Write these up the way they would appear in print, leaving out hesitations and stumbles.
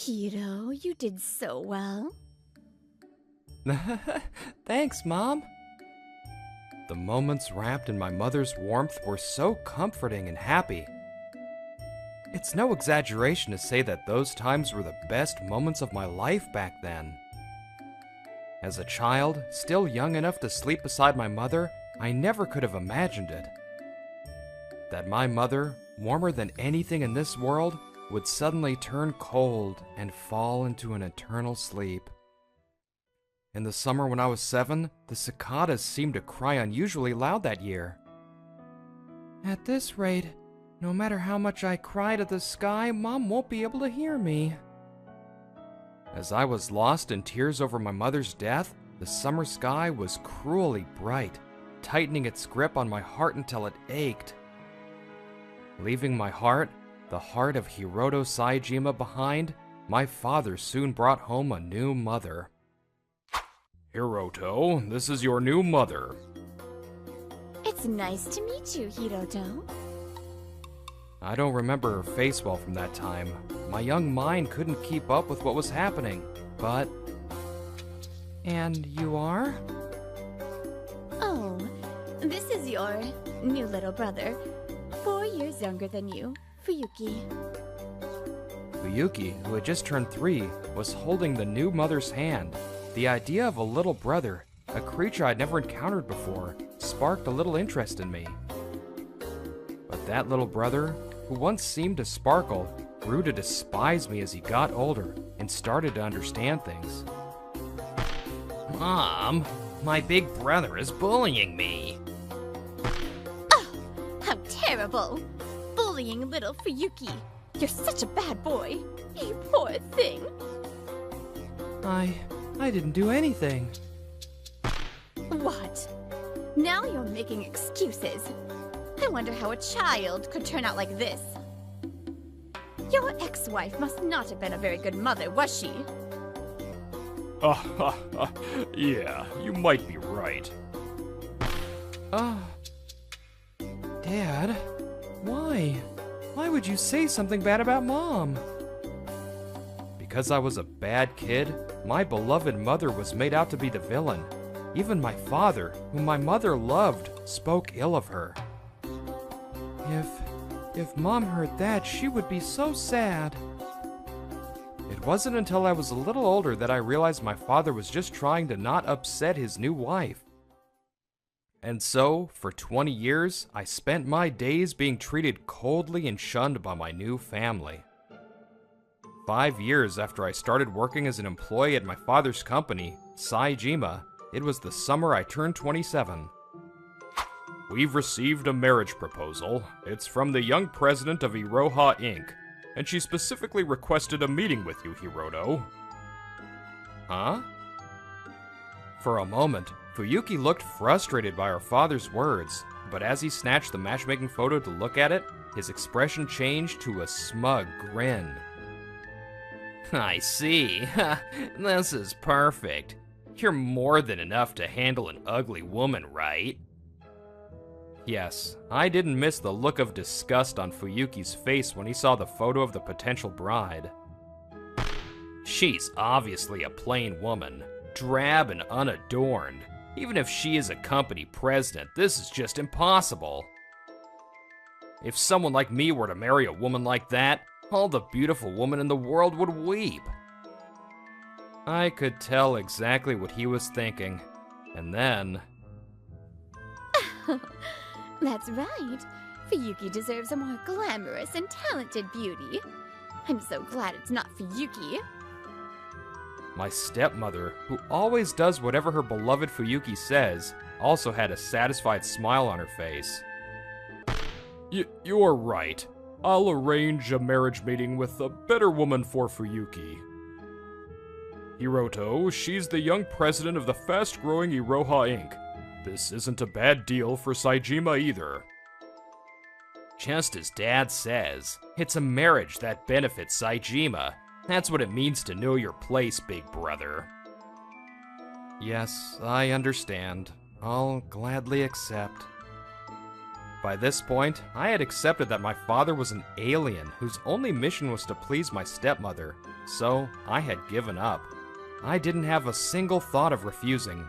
Hiro, you did so well. Thanks, Mom. The moments wrapped in my mother's warmth were so comforting and happy. It's no exaggeration to say that those times were the best moments of my life back then. As a child, still young enough to sleep beside my mother, I never could have imagined it. That my mother, warmer than anything in this world, would suddenly turn cold and fall into an eternal sleep. In the summer when I was 7, the cicadas seemed to cry unusually loud that year. At this rate, no matter how much I cry to the sky, Mom won't be able to hear me. As I was lost in tears over my mother's death, the summer sky was cruelly bright, tightening its grip on my heart until it ached. Leaving my heart, the heart of Hiroto Saejima behind, my father soon brought home a new mother. Hiroto, this is your new mother. It's nice to meet you, Hiroto. I don't remember her face well from that time. My young mind couldn't keep up with what was happening, but... And you are? Oh, this is your new little brother, 4 years younger than you, Fuyuki. Fuyuki, who had just turned 3, was holding the new mother's hand. The idea of a little brother, a creature I'd never encountered before, sparked a little interest in me. But that little brother, who once seemed to sparkle, grew to despise me as he got older and started to understand things. Mom, my big brother is bullying me. Oh, how terrible! Bullying little Fuyuki. You're such a bad boy. You poor thing. I didn't do anything. What? Now you're making excuses. I wonder how a child could turn out like this. Your ex-wife must not have been a very good mother, was she? Yeah, you might be right. Dad, why? Why would you say something bad about Mom? Because I was a bad kid, my beloved mother was made out to be the villain. Even my father, whom my mother loved, spoke ill of her. If Mom heard that, she would be so sad. It wasn't until I was a little older that I realized my father was just trying to not upset his new wife. And so, for 20 years, I spent my days being treated coldly and shunned by my new family. 5 years after I started working as an employee at my father's company, Saejima, it was the summer I turned 27. We've received a marriage proposal. It's from the young president of Iroha Inc., and she specifically requested a meeting with you, Hiroto. Huh? For a moment, Fuyuki looked frustrated by her father's words, but as he snatched the matchmaking photo to look at it, his expression changed to a smug grin. I see. This is perfect. You're more than enough to handle an ugly woman, right? Yes, I didn't miss the look of disgust on Fuyuki's face when he saw the photo of the potential bride. She's obviously a plain woman, drab and unadorned. Even if she is a company president, this is just impossible. If someone like me were to marry a woman like that, all the beautiful women in the world would weep. I could tell exactly what he was thinking, and then... That's right. Fuyuki deserves a more glamorous and talented beauty. I'm so glad it's not Fuyuki. My stepmother, who always does whatever her beloved Fuyuki says, also had a satisfied smile on her face. You're right. I'll arrange a marriage meeting with a better woman for Fuyuki. Hiroto, she's the young president of the fast-growing Iroha Inc. This isn't a bad deal for Saejima either. Just as Dad says, it's a marriage that benefits Saejima. That's what it means to know your place, big brother. Yes, I understand. I'll gladly accept. By this point, I had accepted that my father was an alien whose only mission was to please my stepmother, so I had given up. I didn't have a single thought of refusing.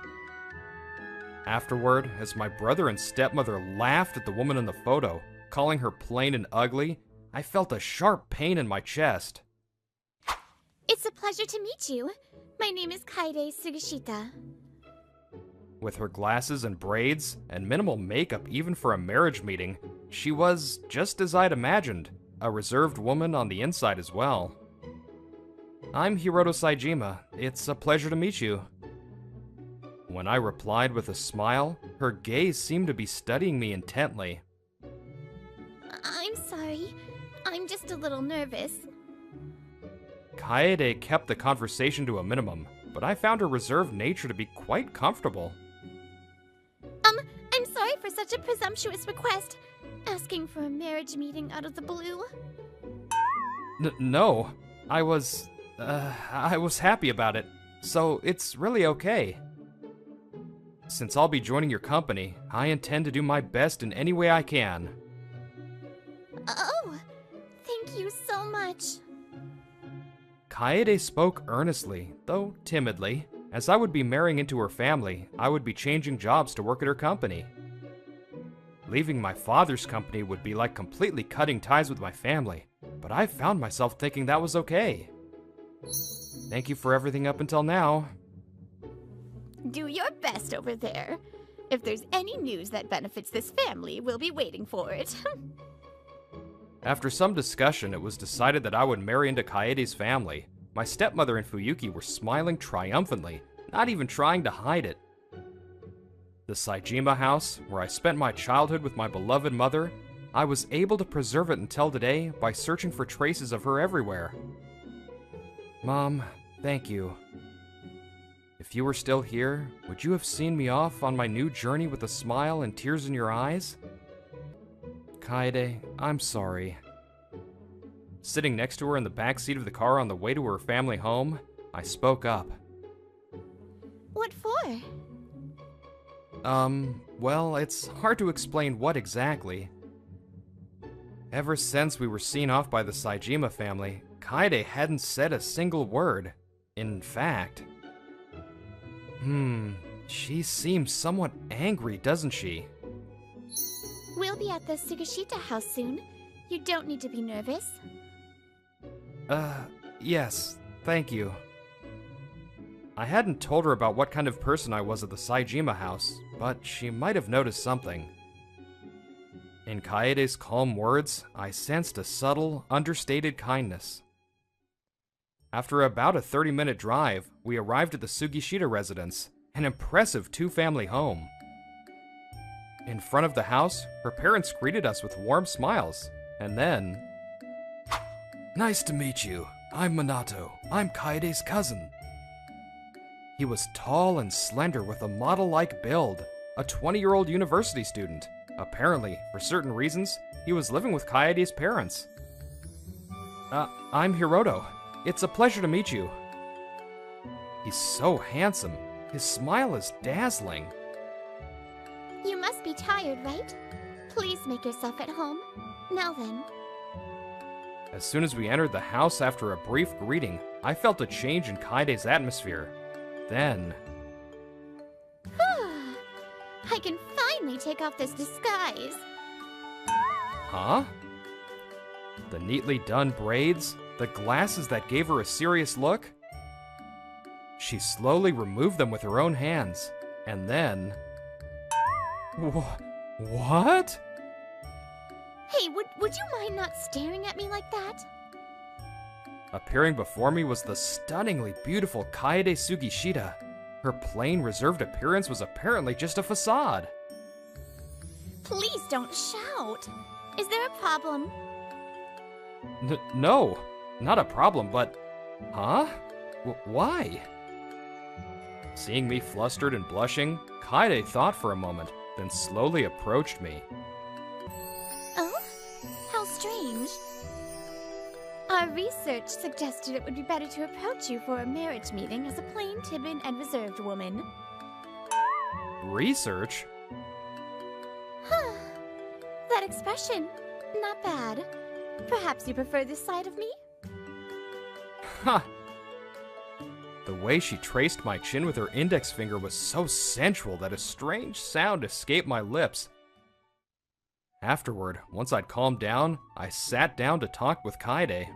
Afterward, as my brother and stepmother laughed at the woman in the photo, calling her plain and ugly, I felt a sharp pain in my chest. It's a pleasure to meet you. My name is Kaede Sugishita. With her glasses and braids, and minimal makeup even for a marriage meeting, she was, just as I'd imagined, a reserved woman on the inside as well. I'm Hiroto Saejima. It's a pleasure to meet you. When I replied with a smile, her gaze seemed to be studying me intently. I'm sorry. I'm just a little nervous. Kaede kept the conversation to a minimum, but I found her reserved nature to be quite comfortable. I'm sorry for such a presumptuous request. Asking for a marriage meeting out of the blue. No, I was happy about it, so it's really okay. Since I'll be joining your company, I intend to do my best in any way I can. Oh, thank you so much. Kaede spoke earnestly, though timidly. As I would be marrying into her family, I would be changing jobs to work at her company. Leaving my father's company would be like completely cutting ties with my family, but I found myself thinking that was okay. Thank you for everything up until now. Do your best over there. If there's any news that benefits this family, we'll be waiting for it. After some discussion, it was decided that I would marry into Kaede's family. My stepmother and Fuyuki were smiling triumphantly, not even trying to hide it. The Saejima house, where I spent my childhood with my beloved mother, I was able to preserve it until today by searching for traces of her everywhere. Mom, thank you. If you were still here, would you have seen me off on my new journey with a smile and tears in your eyes? Kaede, I'm sorry. Sitting next to her in the back seat of the car on the way to her family home, I spoke up. What for? Well, it's hard to explain what exactly. Ever since we were seen off by the Saejima family, Kaede hadn't said a single word. In fact... she seems somewhat angry, doesn't she? We'll be at the Sugishita house soon. You don't need to be nervous. Yes, thank you. I hadn't told her about what kind of person I was at the Saejima house, but she might have noticed something. In Kaede's calm words, I sensed a subtle, understated kindness. After about a 30-minute drive, we arrived at the Sugishita residence, an impressive two-family home. In front of the house, her parents greeted us with warm smiles, and then... Nice to meet you. I'm Minato. I'm Kaede's cousin. He was tall and slender with a model-like build, a 20-year-old university student. Apparently, for certain reasons, he was living with Kaede's parents. I'm Hiroto. It's a pleasure to meet you. He's so handsome. His smile is dazzling. You must be tired, right? Please make yourself at home. Now then. As soon as we entered the house after a brief greeting, I felt a change in Kaede's atmosphere. Then... I can finally take off this disguise. Huh? The neatly done braids, the glasses that gave her a serious look? She slowly removed them with her own hands, and then... What? Hey, would you mind not staring at me like that? Appearing before me was the stunningly beautiful Kaede Sugishita. Her plain, reserved appearance was apparently just a facade. Please don't shout. Is there a problem? No, not a problem, but... Huh? Why? Seeing me flustered and blushing, Kaede thought for a moment, then slowly approached me. Oh? How strange. Our research suggested it would be better to approach you for a marriage meeting as a plain, timid, and reserved woman. Research? That expression, not bad. Perhaps you prefer this side of me? Ha! The way she traced my chin with her index finger was so sensual that a strange sound escaped my lips. Afterward, once I'd calmed down, I sat down to talk with Kaede.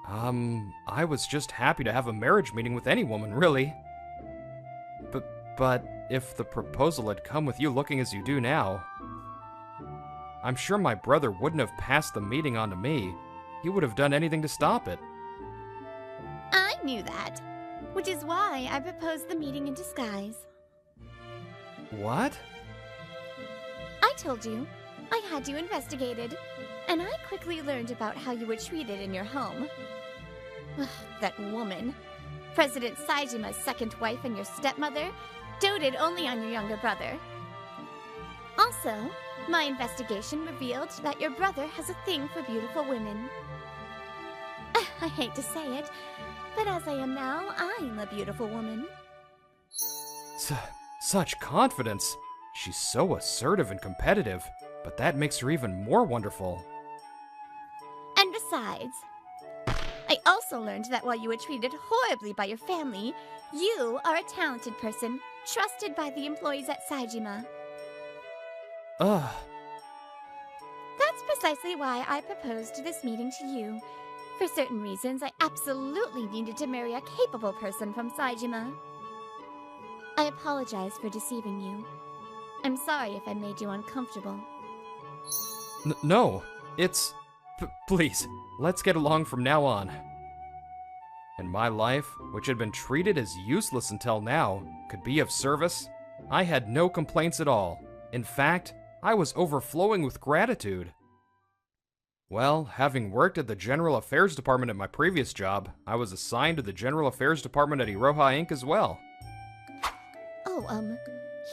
I was just happy to have a marriage meeting with any woman, really. But if the proposal had come with you looking as you do now, I'm sure my brother wouldn't have passed the meeting on to me. He would have done anything to stop it. I knew that, which is why I proposed the meeting in disguise. What? I told you, I had you investigated, and I quickly learned about how you were treated in your home. Ugh, that woman, President Saijima's second wife and your stepmother, doted only on your younger brother. Also, my investigation revealed that your brother has a thing for beautiful women. I hate to say it, but as I am now, I'm a beautiful woman. Such confidence. She's so assertive and competitive, but that makes her even more wonderful. And besides, I also learned that while you were treated horribly by your family, you are a talented person, trusted by the employees at Saijima. Ugh. That's precisely why I proposed this meeting to you. For certain reasons, I absolutely needed to marry a capable person from Saijima. I apologize for deceiving you. I'm sorry if I made you uncomfortable. No, it's... please, let's get along from now on. And my life, which had been treated as useless until now, could be of service. I had no complaints at all. In fact, I was overflowing with gratitude. Well, having worked at the General Affairs Department at my previous job, I was assigned to the General Affairs Department at Iroha Inc. as well. Oh,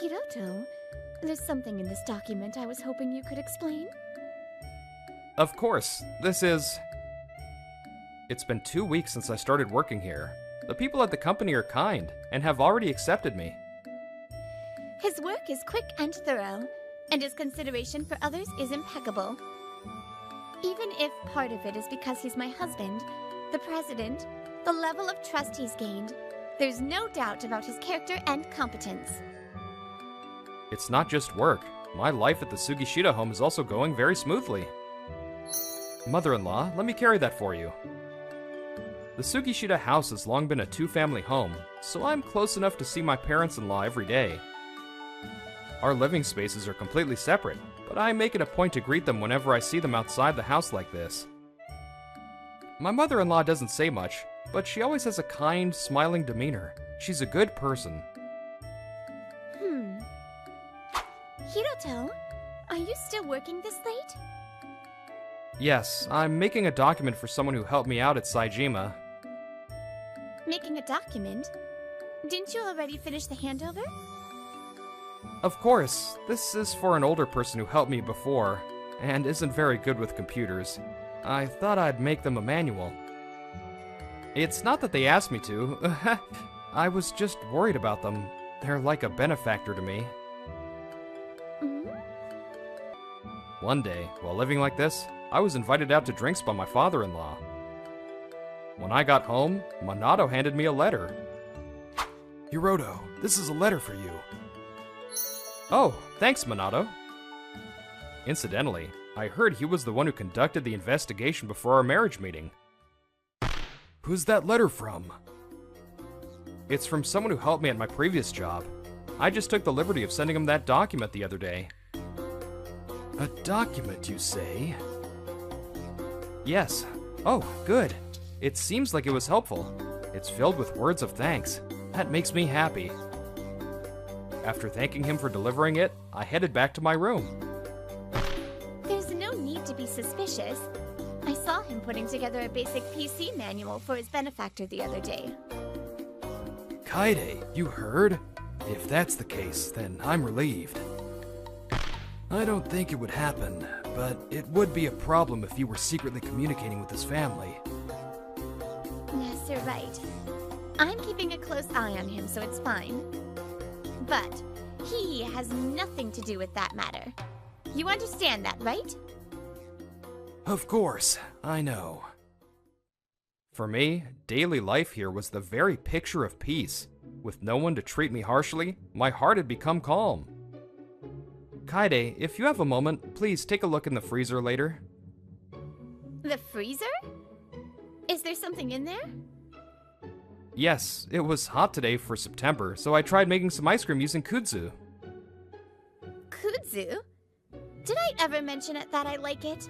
Hiroto, there's something in this document I was hoping you could explain. Of course, this is... It's been 2 weeks since I started working here. The people at the company are kind, and have already accepted me. His work is quick and thorough, and his consideration for others is impeccable. Even if part of it is because he's my husband, the president, the level of trust he's gained, there's no doubt about his character and competence. It's not just work. My life at the Sugishita home is also going very smoothly. Mother-in-law, let me carry that for you. The Sugishita house has long been a two-family home, so I'm close enough to see my parents-in-law every day. Our living spaces are completely separate, but I make it a point to greet them whenever I see them outside the house like this. My mother-in-law doesn't say much, but she always has a kind, smiling demeanor. She's a good person. Hiroto, are you still working this late? Yes, I'm making a document for someone who helped me out at Saijima. Making a document? Didn't you already finish the handover? Of course, this is for an older person who helped me before, and isn't very good with computers. I thought I'd make them a manual. It's not that they asked me to. I was just worried about them. They're like a benefactor to me. One day, while living like this, I was invited out to drinks by my father-in-law. When I got home, Minato handed me a letter. Hiroto, this is a letter for you. Oh, thanks, Minato. Incidentally, I heard he was the one who conducted the investigation before our marriage meeting. Who's that letter from? It's from someone who helped me at my previous job. I just took the liberty of sending him that document the other day. A document, you say? Yes. Oh, good. It seems like it was helpful. It's filled with words of thanks. That makes me happy. After thanking him for delivering it, I headed back to my room. There's no need to be suspicious. I saw him putting together a basic PC manual for his benefactor the other day. Kaede, you heard? If that's the case, then I'm relieved. I don't think it would happen, but it would be a problem if you were secretly communicating with his family. Yes, you're right. I'm keeping a close eye on him, so it's fine. But he has nothing to do with that matter. You understand that, right? Of course, I know. For me, daily life here was the very picture of peace. With no one to treat me harshly, my heart had become calm. Kaede, if you have a moment, please take a look in the freezer later. The freezer? Is there something in there? Yes, it was hot today for September, so I tried making some ice cream using kudzu. Kudzu? Did I ever mention it that I like it?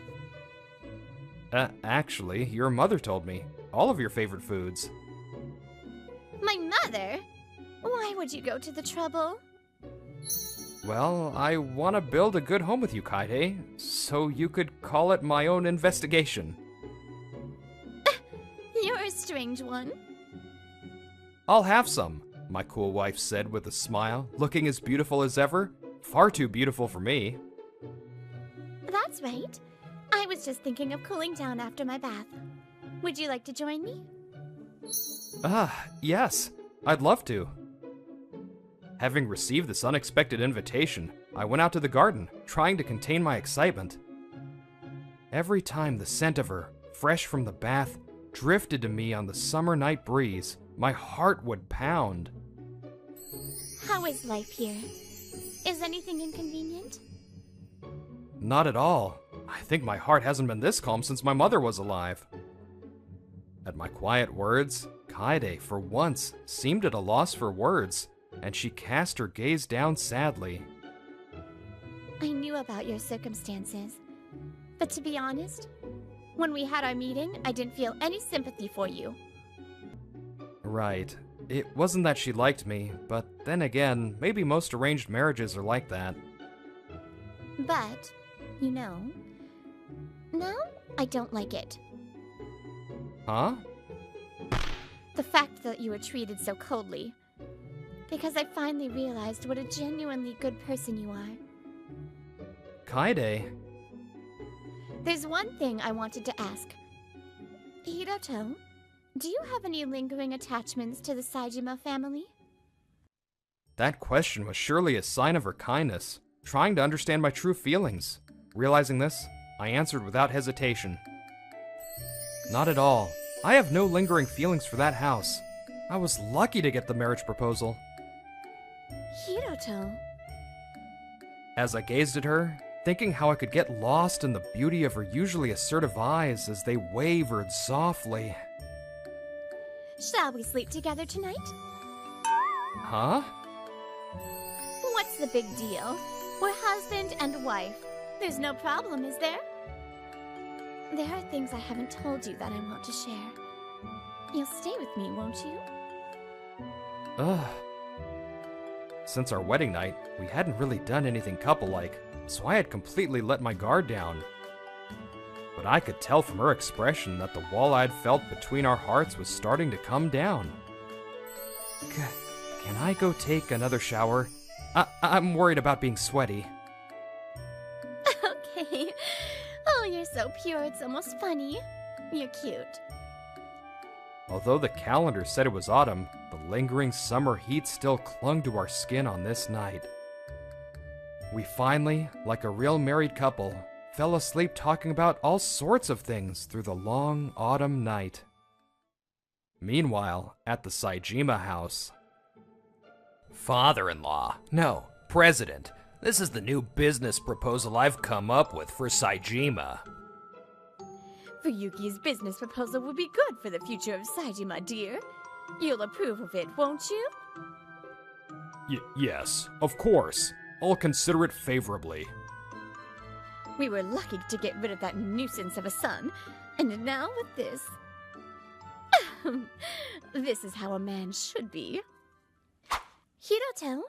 Actually, your mother told me. All of your favorite foods. My mother? Why would you go to the trouble? Well, I want to build a good home with you, Kaede, so you could call it my own investigation. You're a strange one. I'll have some, my cool wife said with a smile, looking as beautiful as ever. Far too beautiful for me. That's right. I was just thinking of cooling down after my bath. Would you like to join me? Yes, I'd love to. Having received this unexpected invitation, I went out to the garden, trying to contain my excitement. Every time the scent of her, fresh from the bath, drifted to me on the summer night breeze, my heart would pound. How is life here? Is anything inconvenient? Not at all. I think my heart hasn't been this calm since my mother was alive. At my quiet words, Kaede, for once, seemed at a loss for words, and she cast her gaze down sadly. I knew about your circumstances, but to be honest, when we had our meeting, I didn't feel any sympathy for you. Right. It wasn't that she liked me, but then again, maybe most arranged marriages are like that. But, you know, now I don't like it. Huh? The fact that you were treated so coldly. Because I finally realized what a genuinely good person you are. Kaede. There's one thing I wanted to ask. Hiroto, do you have any lingering attachments to the Saejima family? That question was surely a sign of her kindness, trying to understand my true feelings. Realizing this, I answered without hesitation. Not at all. I have no lingering feelings for that house. I was lucky to get the marriage proposal. Hiroto. As I gazed at her, thinking how I could get lost in the beauty of her usually assertive eyes as they wavered softly. Shall we sleep together tonight? Huh? What's the big deal? We're husband and wife. There's no problem, is there? There are things I haven't told you that I want to share. You'll stay with me, won't you? Ugh. Since our wedding night, we hadn't really done anything couple-like, so I had completely let my guard down. But I could tell from her expression that the wall I'd felt between our hearts was starting to come down. Can I go take another shower? I'm worried about being sweaty. Okay. Oh, you're so pure, it's almost funny. You're cute. Although the calendar said it was autumn, the lingering summer heat still clung to our skin on this night. We finally, like a real married couple, fell asleep talking about all sorts of things through the long autumn night. Meanwhile, at the Saejima house. Father-in-law. No, President. This is the new business proposal I've come up with for Saejima. Fuyuki's business proposal would be good for the future of Saejima, dear. You'll approve of it, won't you? Yes, of course. I'll consider it favorably. We were lucky to get rid of that nuisance of a son, and now with this... This is how a man should be. Hiroto,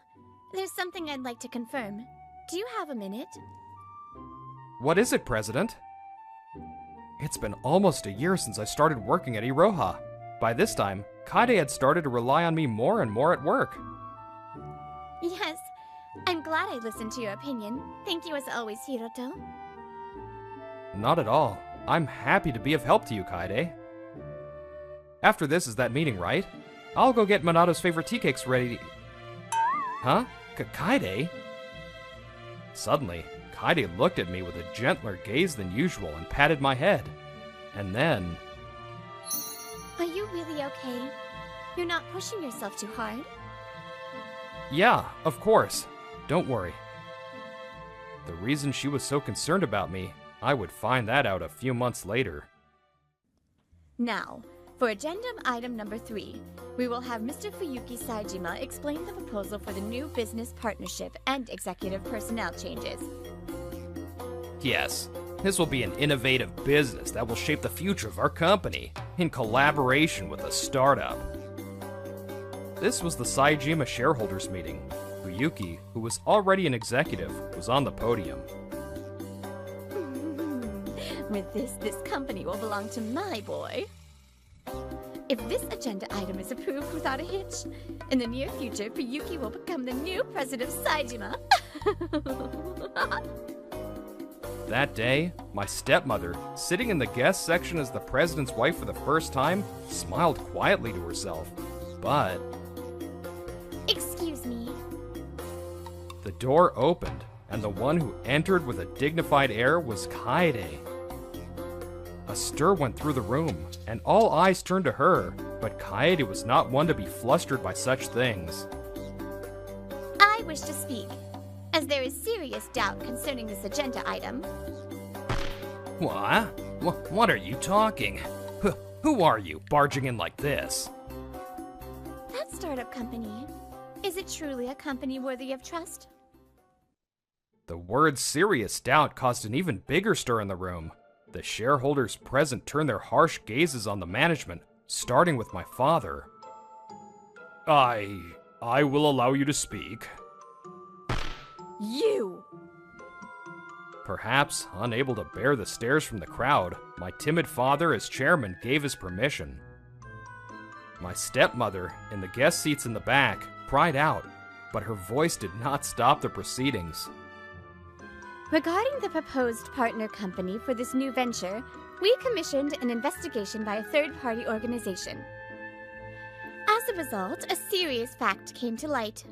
there's something I'd like to confirm. Do you have a minute? What is it, President? It's been almost a year since I started working at Iroha. By this time, Kaede had started to rely on me more and more at work. Yes, I'm glad I listened to your opinion. Thank you as always, Hiroto. Not at all. I'm happy to be of help to you, Kaede. After this is that meeting, right? I'll go get Monato's favorite tea cakes ready. Huh? Kaede? Suddenly, Kaede looked at me with a gentler gaze than usual and patted my head. And then... you really okay? You're not pushing yourself too hard? Yeah, of course. Don't worry. The reason she was so concerned about me, I would find that out a few months later. Now, for agenda item number 3, we will have Mr. Fuyuki Saejima explain the proposal for the new business partnership and executive personnel changes. Yes, this will be an innovative business that will shape the future of our company, in collaboration with a startup. This was the Saejima shareholders meeting. Fuyuki, who was already an executive, was on the podium. With this company will belong to my boy. If this agenda item is approved without a hitch, in the near future, Fuyuki will become the new president of Saejima. That day, my stepmother, sitting in the guest section as the president's wife for the first time, smiled quietly to herself. But Excuse me. the door opened, and the one who entered with a dignified air was Kaede. A stir went through the room, and all eyes turned to her, but Kaede was not one to be flustered by such things. I wish to speak, as there is serious doubt concerning this agenda item. What? What are you talking? Who are you, barging in like this? That startup company, is it truly a company worthy of trust? The word serious doubt caused an even bigger stir in the room. The shareholders present turned their harsh gazes on the management, starting with my father. I will allow you to speak. You! Perhaps unable to bear the stares from the crowd, my timid father as chairman gave his permission. My stepmother, in the guest seats in the back, cried out, but her voice did not stop the proceedings. Regarding the proposed partner company for this new venture, we commissioned an investigation by a third-party organization. As a result, a serious fact came to light.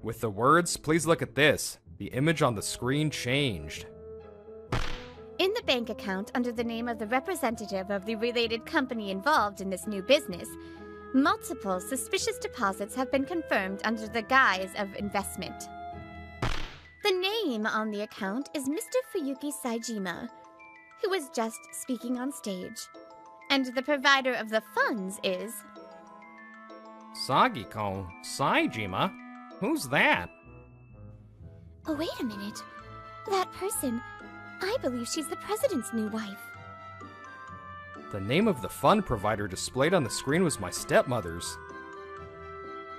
With the words, "Please look at this," the image on the screen changed. In the bank account under the name of the representative of the related company involved in this new business, multiple suspicious deposits have been confirmed under the guise of investment. The name on the account is Mr. Fuyuki Saejima, who was just speaking on stage. And the provider of the funds is... Sagiko Saejima? Who's that? Oh, wait a minute. That person, I believe she's the president's new wife. The name of the fund provider displayed on the screen was my stepmother's.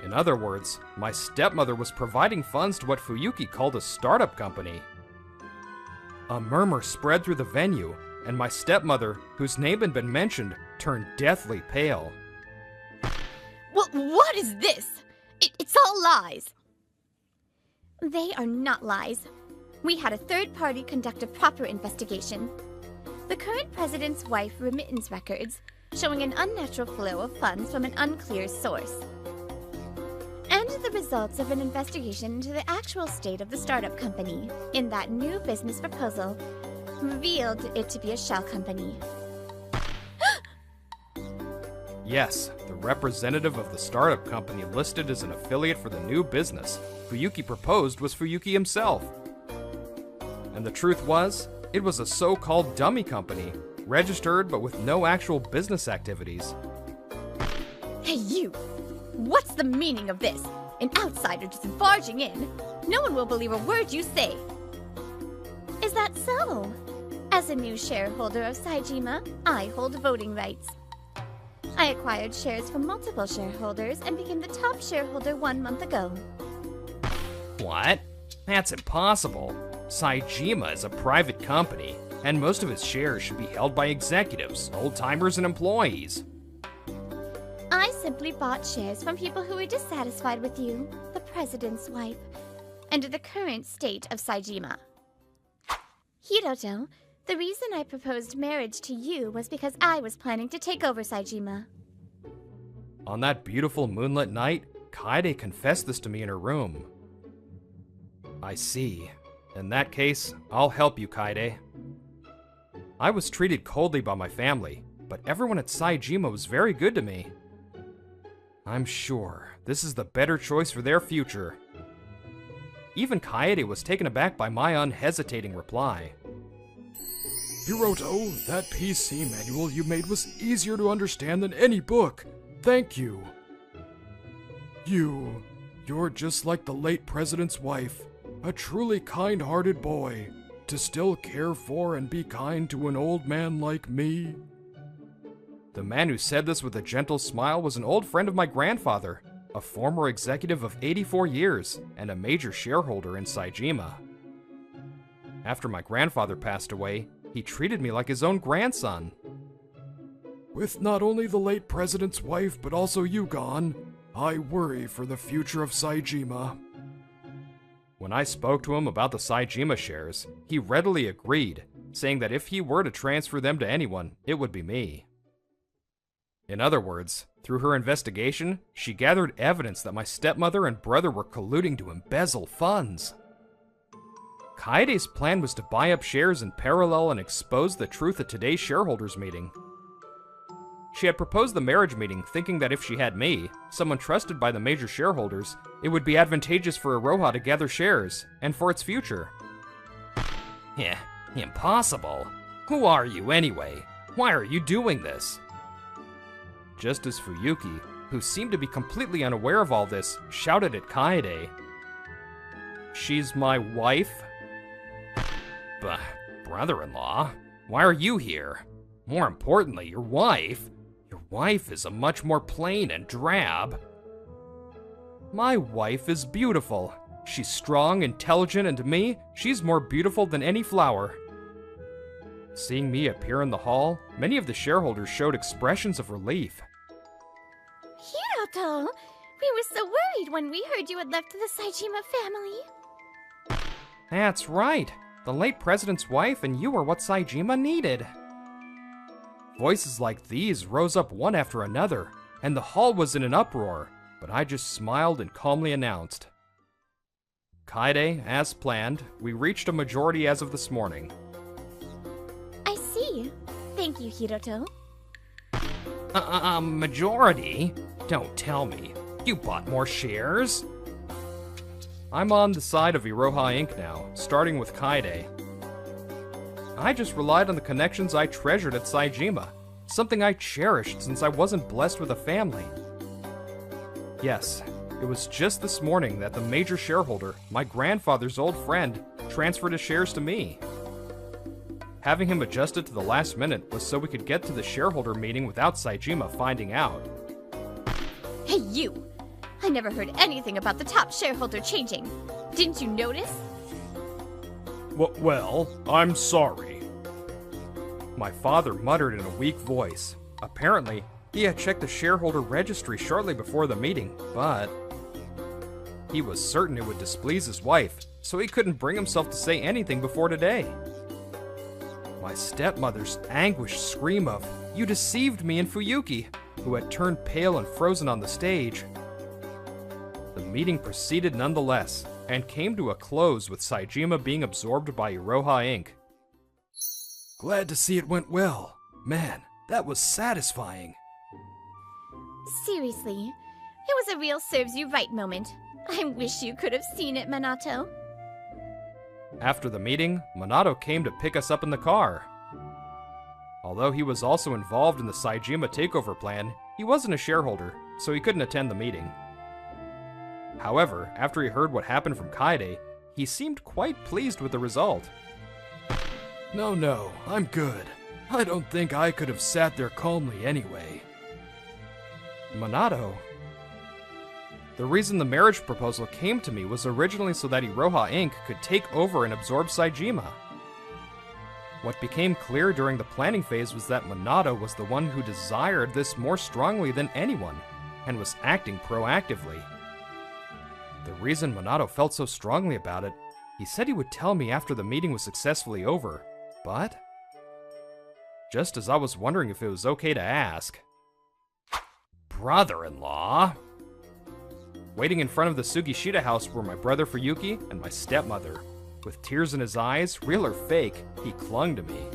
In other words, my stepmother was providing funds to what Fuyuki called a startup company. A murmur spread through the venue, and my stepmother, whose name had been mentioned, turned deathly pale. Well, what is this? It's all lies. They are not lies. We had a third party conduct a proper investigation. The current president's wife remittance records showing an unnatural flow of funds from an unclear source. And the results of an investigation into the actual state of the startup company in that new business proposal revealed it to be a shell company. Yes, the representative of the startup company listed as an affiliate for the new business Fuyuki proposed was Fuyuki himself. And the truth was, it was a so-called dummy company, registered but with no actual business activities. Hey, you! What's the meaning of this? An outsider just barging in? No one will believe a word you say. Is that so? As a new shareholder of Saejima, I hold voting rights. I acquired shares from multiple shareholders and became the top shareholder 1 month ago. What? That's impossible. Saejima is a private company, and most of its shares should be held by executives, old-timers, and employees. I simply bought shares from people who were dissatisfied with you, the president's wife, and the current state of Saejima. Hiroto, the reason I proposed marriage to you was because I was planning to take over Saejima. On that beautiful moonlit night, Kaede confessed this to me in her room. I see. In that case, I'll help you, Kaede. I was treated coldly by my family, but everyone at Saejima was very good to me. I'm sure this is the better choice for their future. Even Kaede was taken aback by my unhesitating reply. Hiroto, that PC manual you made was easier to understand than any book. Thank you. You're just like the late president's wife, a truly kind-hearted boy, to still care for and be kind to an old man like me. The man who said this with a gentle smile was an old friend of my grandfather, a former executive of 84 years and a major shareholder in Saejima. After my grandfather passed away, he treated me like his own grandson. With not only the late president's wife, but also you gone, I worry for the future of Saejima. When I spoke to him about the Saejima shares, he readily agreed, saying that if he were to transfer them to anyone, it would be me. In other words, through her investigation, she gathered evidence that my stepmother and brother were colluding to embezzle funds. Kaede's plan was to buy up shares in parallel and expose the truth at today's shareholders meeting. She had proposed the marriage meeting thinking that if she had me, someone trusted by the major shareholders, it would be advantageous for Iroha to gather shares, and for its future. Yeah, impossible. Who are you anyway? Why are you doing this? Just as Fuyuki, who seemed to be completely unaware of all this, shouted at Kaede. She's my wife? Brother-in-law, why are you here? More importantly, your wife. Your wife is a much more plain and drab. My wife is beautiful. She's strong, intelligent, and to me, she's more beautiful than any flower. Seeing me appear in the hall, many of the shareholders showed expressions of relief. Hiroto! We were so worried when we heard you had left the Saejima family. That's right. The late president's wife and you were what Saejima needed. Voices like these rose up one after another, and the hall was in an uproar, but I just smiled and calmly announced. Kaede, as planned, we reached a majority as of this morning. I see. Thank you, Hiroto. Majority? Don't tell me. You bought more shares? I'm on the side of Iroha Inc. now, starting with Kaede. I just relied on the connections I treasured at Saejima, something I cherished since I wasn't blessed with a family. Yes, it was just this morning that the major shareholder, my grandfather's old friend, transferred his shares to me. Having him adjusted to the last minute was so we could get to the shareholder meeting without Saejima finding out. Hey, you! I never heard anything about the top shareholder changing. Didn't you notice? Well, I'm sorry. My father muttered in a weak voice. Apparently, he had checked the shareholder registry shortly before the meeting, but he was certain it would displease his wife, so he couldn't bring himself to say anything before today. My stepmother's anguished scream of, "You deceived me," and Fuyuki, who had turned pale and frozen on the stage. The meeting proceeded nonetheless, and came to a close with Saejima being absorbed by Iroha Inc. Glad to see it went well. Man, that was satisfying. Seriously, it was a real serves you right moment. I wish you could have seen it, Minato. After the meeting, Minato came to pick us up in the car. Although he was also involved in the Saejima takeover plan, he wasn't a shareholder, so he couldn't attend the meeting. However, after he heard what happened from Kaede, he seemed quite pleased with the result. No, I'm good. I don't think I could have sat there calmly anyway. Minato? The reason the marriage proposal came to me was originally so that Iroha Inc. could take over and absorb Saejima. What became clear during the planning phase was that Minato was the one who desired this more strongly than anyone, and was acting proactively. The reason Minato felt so strongly about it, he said he would tell me after the meeting was successfully over, but just as I was wondering if it was okay to ask, Brother-in-law? Waiting in front of the Sugishita house were my brother Fuyuki and my stepmother. With tears in his eyes, real or fake, he clung to me.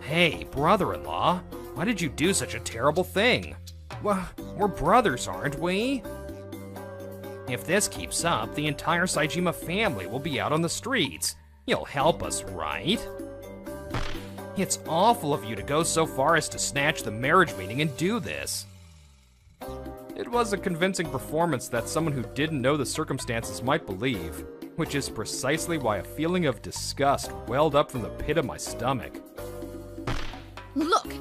Hey, brother-in-law, why did you do such a terrible thing? Well, we're brothers, aren't we? If this keeps up, the entire Saejima family will be out on the streets. You'll help us, right? It's awful of you to go so far as to snatch the marriage meeting and do this. It was a convincing performance that someone who didn't know the circumstances might believe, which is precisely why a feeling of disgust welled up from the pit of my stomach. Look,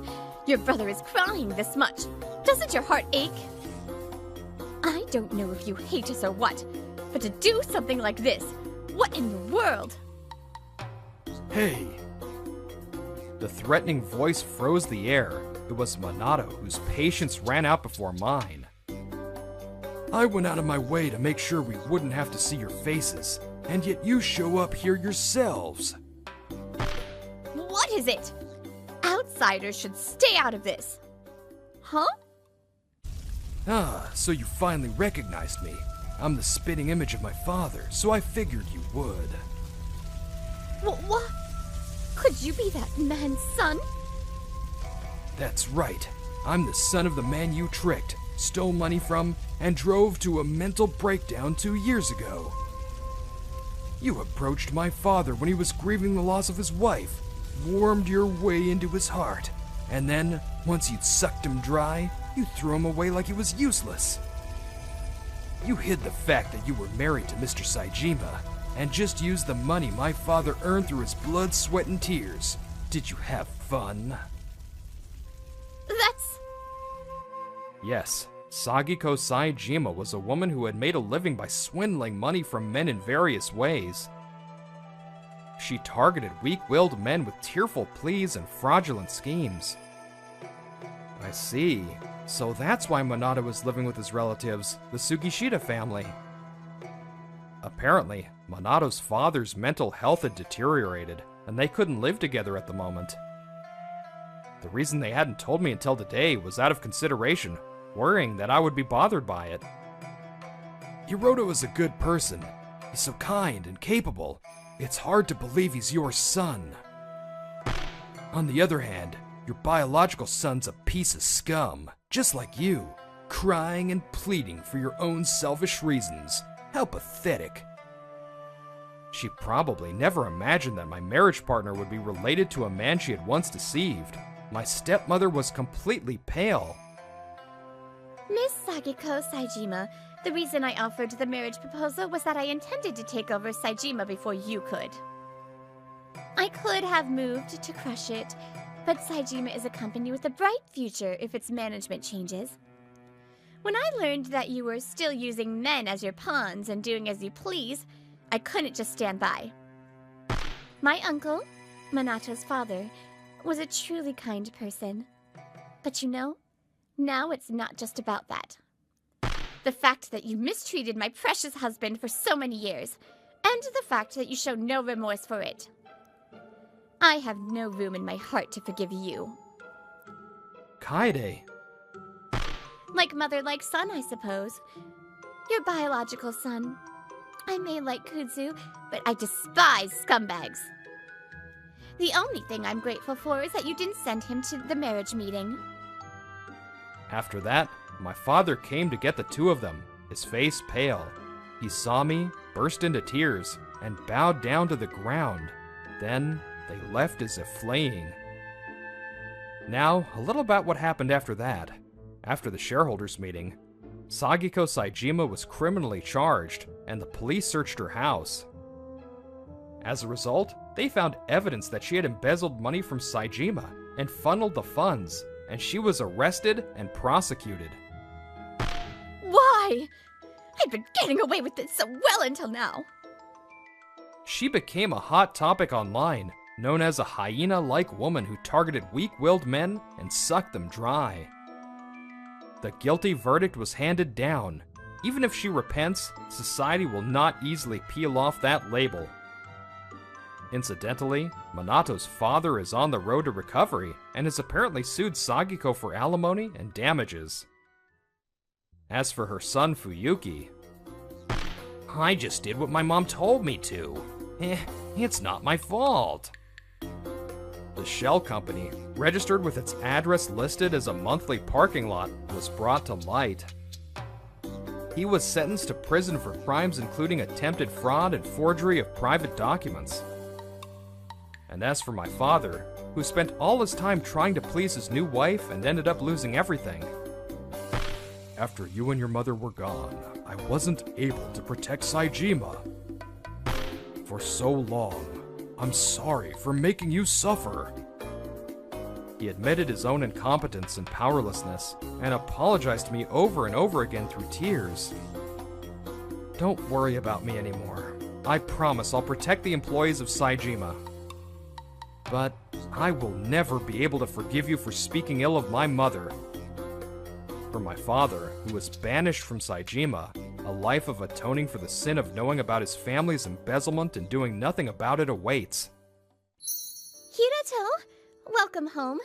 your brother is crying this much. Doesn't your heart ache? I don't know if you hate us or what, but to do something like this, what in the world? Hey, The threatening voice froze the air. It was Minato, whose patience ran out before mine. I went out of my way to make sure we wouldn't have to see your faces, and yet you show up here yourselves. What is it? Outsiders should stay out of this. Huh? Ah, so you finally recognized me. I'm the spitting image of my father, so I figured you would. What? Could you be that man's son? That's right. I'm the son of the man you tricked, stole money from, and drove to a mental breakdown 2 years ago. You approached my father when he was grieving the loss of his wife, warmed your way into his heart, and then, once you'd sucked him dry, you threw him away like he was useless. You hid the fact that you were married to Mr. Saejima, and just used the money my father earned through his blood, sweat, and tears. Did you have fun? That's... Yes, Sagiko Saejima was a woman who had made a living by swindling money from men in various ways. She targeted weak-willed men with tearful pleas and fraudulent schemes. I see. So that's why Minato was living with his relatives, the Sugishita family. Apparently, Minato's father's mental health had deteriorated, and they couldn't live together at the moment. The reason they hadn't told me until today was out of consideration, worrying that I would be bothered by it. Hiroto is a good person. He's so kind and capable. It's hard to believe he's your son. On the other hand, your biological son's a piece of scum, just like you, crying and pleading for your own selfish reasons. How pathetic. She probably never imagined that my marriage partner would be related to a man she had once deceived. My stepmother was completely pale. Miss Sagiko Saejima, the reason I offered the marriage proposal was that I intended to take over Saejima before you could. I could have moved to crush it, but Saejima is a company with a bright future if its management changes. When I learned that you were still using men as your pawns and doing as you please, I couldn't just stand by. My uncle, Minato's father, was a truly kind person. But you know, now it's not just about that. The fact that you mistreated my precious husband for so many years, and the fact that you show no remorse for it. I have no room in my heart to forgive you. Kaede. Like mother, like son, I suppose. Your biological son. I may like Kudzu, but I despise scumbags. The only thing I'm grateful for is that you didn't send him to the marriage meeting. After that, my father came to get the two of them, his face pale. He saw me, burst into tears, and bowed down to the ground. Then they left as if fleeing. Now, a little about what happened after that. After the shareholders' meeting, Sagiko Saejima was criminally charged, and the police searched her house. As a result, they found evidence that she had embezzled money from Saejima and funneled the funds, and she was arrested and prosecuted. Why? I'd been getting away with it so well until now. She became a hot topic online, known as a hyena-like woman who targeted weak-willed men and sucked them dry. The guilty verdict was handed down. Even if she repents, society will not easily peel off that label. Incidentally, Minato's father is on the road to recovery and has apparently sued Sagiko for alimony and damages. As for her son Fuyuki, I just did what my mom told me to. It's not my fault. the shell company, registered with its address listed as a monthly parking lot, was brought to light. He was sentenced to prison for crimes including attempted fraud and forgery of private documents. And as for my father, who spent all his time trying to please his new wife and ended up losing everything. After you and your mother were gone, I wasn't able to protect Saejima. For so long, I'm sorry for making you suffer. He admitted his own incompetence and powerlessness, and apologized to me over and over again through tears. Don't worry about me anymore. I promise I'll protect the employees of Saejima. But I will never be able to forgive you for speaking ill of my mother. For my father, who was banished from Saejima, a life of atoning for the sin of knowing about his family's embezzlement and doing nothing about it awaits. Hirato, welcome home.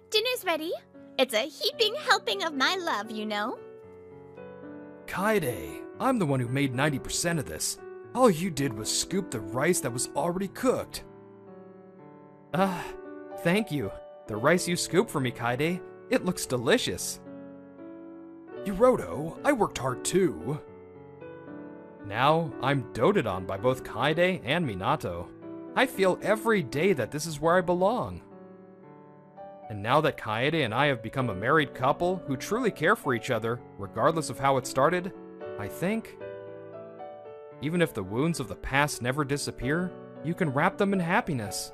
Dinner's ready. It's a heaping helping of my love, you know. Kaede, I'm the one who made 90% of this. All you did was scoop the rice that was already cooked. Thank you. The rice you scooped for me, Kaede, it looks delicious. Hiroto, I worked hard too. Now, I'm doted on by both Kaede and Minato. I feel every day that this is where I belong. And now that Kaede and I have become a married couple who truly care for each other, regardless of how it started, I think, even if the wounds of the past never disappear, you can wrap them in happiness.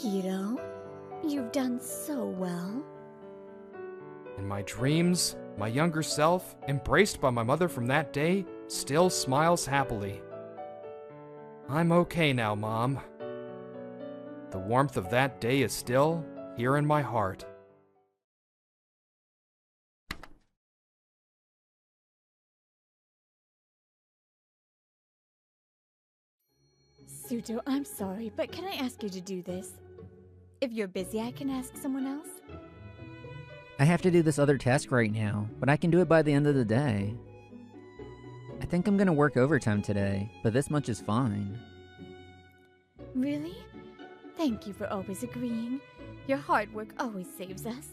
Hiro, you've done so well. In my dreams, my younger self, embraced by my mother from that day, still smiles happily. I'm okay now, Mom. The warmth of that day is still here in my heart. Suto, I'm sorry, but can I ask you to do this? If you're busy, I can ask someone else. I have to do this other task right now, but I can do it by the end of the day. I think I'm gonna work overtime today, but this much is fine. Really? Thank you for always agreeing. Your hard work always saves us.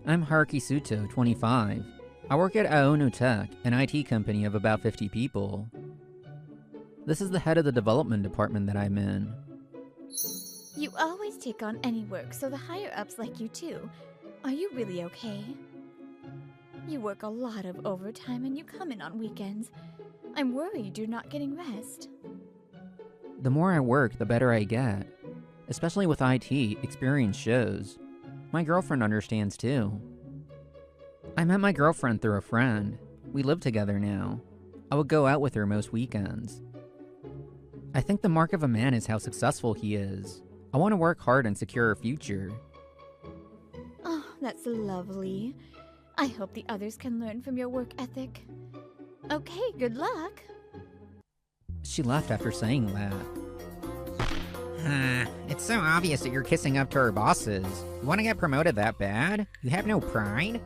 I'm Haruki Suto, 25. I work at Aono Tech, an IT company of about 50 people. This is the head of the development department that I'm in. You always take on any work, so the higher-ups like you too. Are you really okay? You work a lot of overtime and you come in on weekends. I'm worried you're not getting rest. The more I work, the better I get. Especially with IT, experience shows. My girlfriend understands too. I met my girlfriend through a friend. We live together now. I would go out with her most weekends. I think the mark of a man is how successful he is. I want to work hard and secure a future. Oh, that's lovely. I hope the others can learn from your work ethic. Okay, good luck. She left after saying that. It's so obvious that you're kissing up to our bosses. You want to get promoted that bad? You have no pride?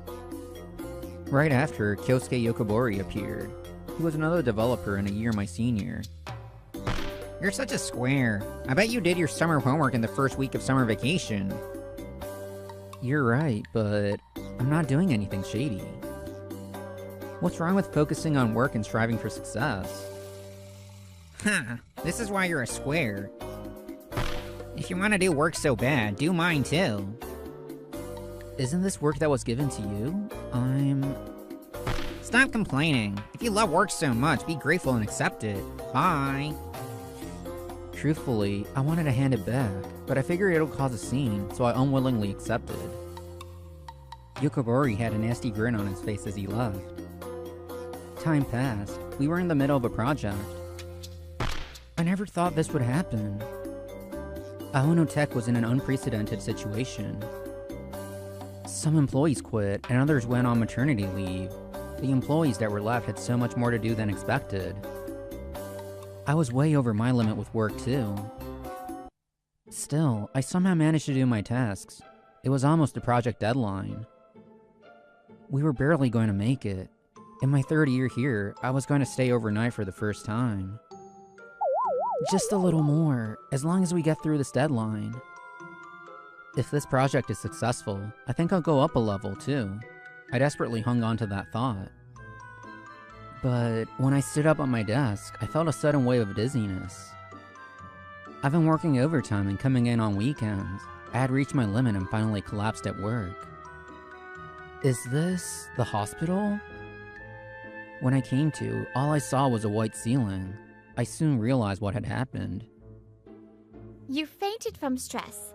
Right after, Kyosuke Yokobori appeared. He was another developer and a year my senior. You're such a square. I bet you did your summer homework in the first week of summer vacation. You're right, but I'm not doing anything shady. What's wrong with focusing on work and striving for success? This is why you're a square. If you want to do work so bad, do mine too. Isn't this work that was given to you? Stop complaining. If you love work so much, be grateful and accept it. Bye. Truthfully, I wanted to hand it back, but I figured it'll cause a scene, so I unwillingly accepted. Yokobori had a nasty grin on his face as he left. Time passed. We were in the middle of a project. I never thought this would happen. Aono Tech was in an unprecedented situation. Some employees quit, and others went on maternity leave. The employees that were left had so much more to do than expected. I was way over my limit with work too. Still, I somehow managed to do my tasks. It was almost the project deadline. We were barely going to make it. In my third year here, I was going to stay overnight for the first time. Just a little more, as long as we get through this deadline. If this project is successful, I think I'll go up a level too. I desperately hung on to that thought. But when I stood up at my desk, I felt a sudden wave of dizziness. I've been working overtime and coming in on weekends. I had reached my limit and finally collapsed at work. Is this the hospital? When I came to, all I saw was a white ceiling. I soon realized what had happened. You fainted from stress.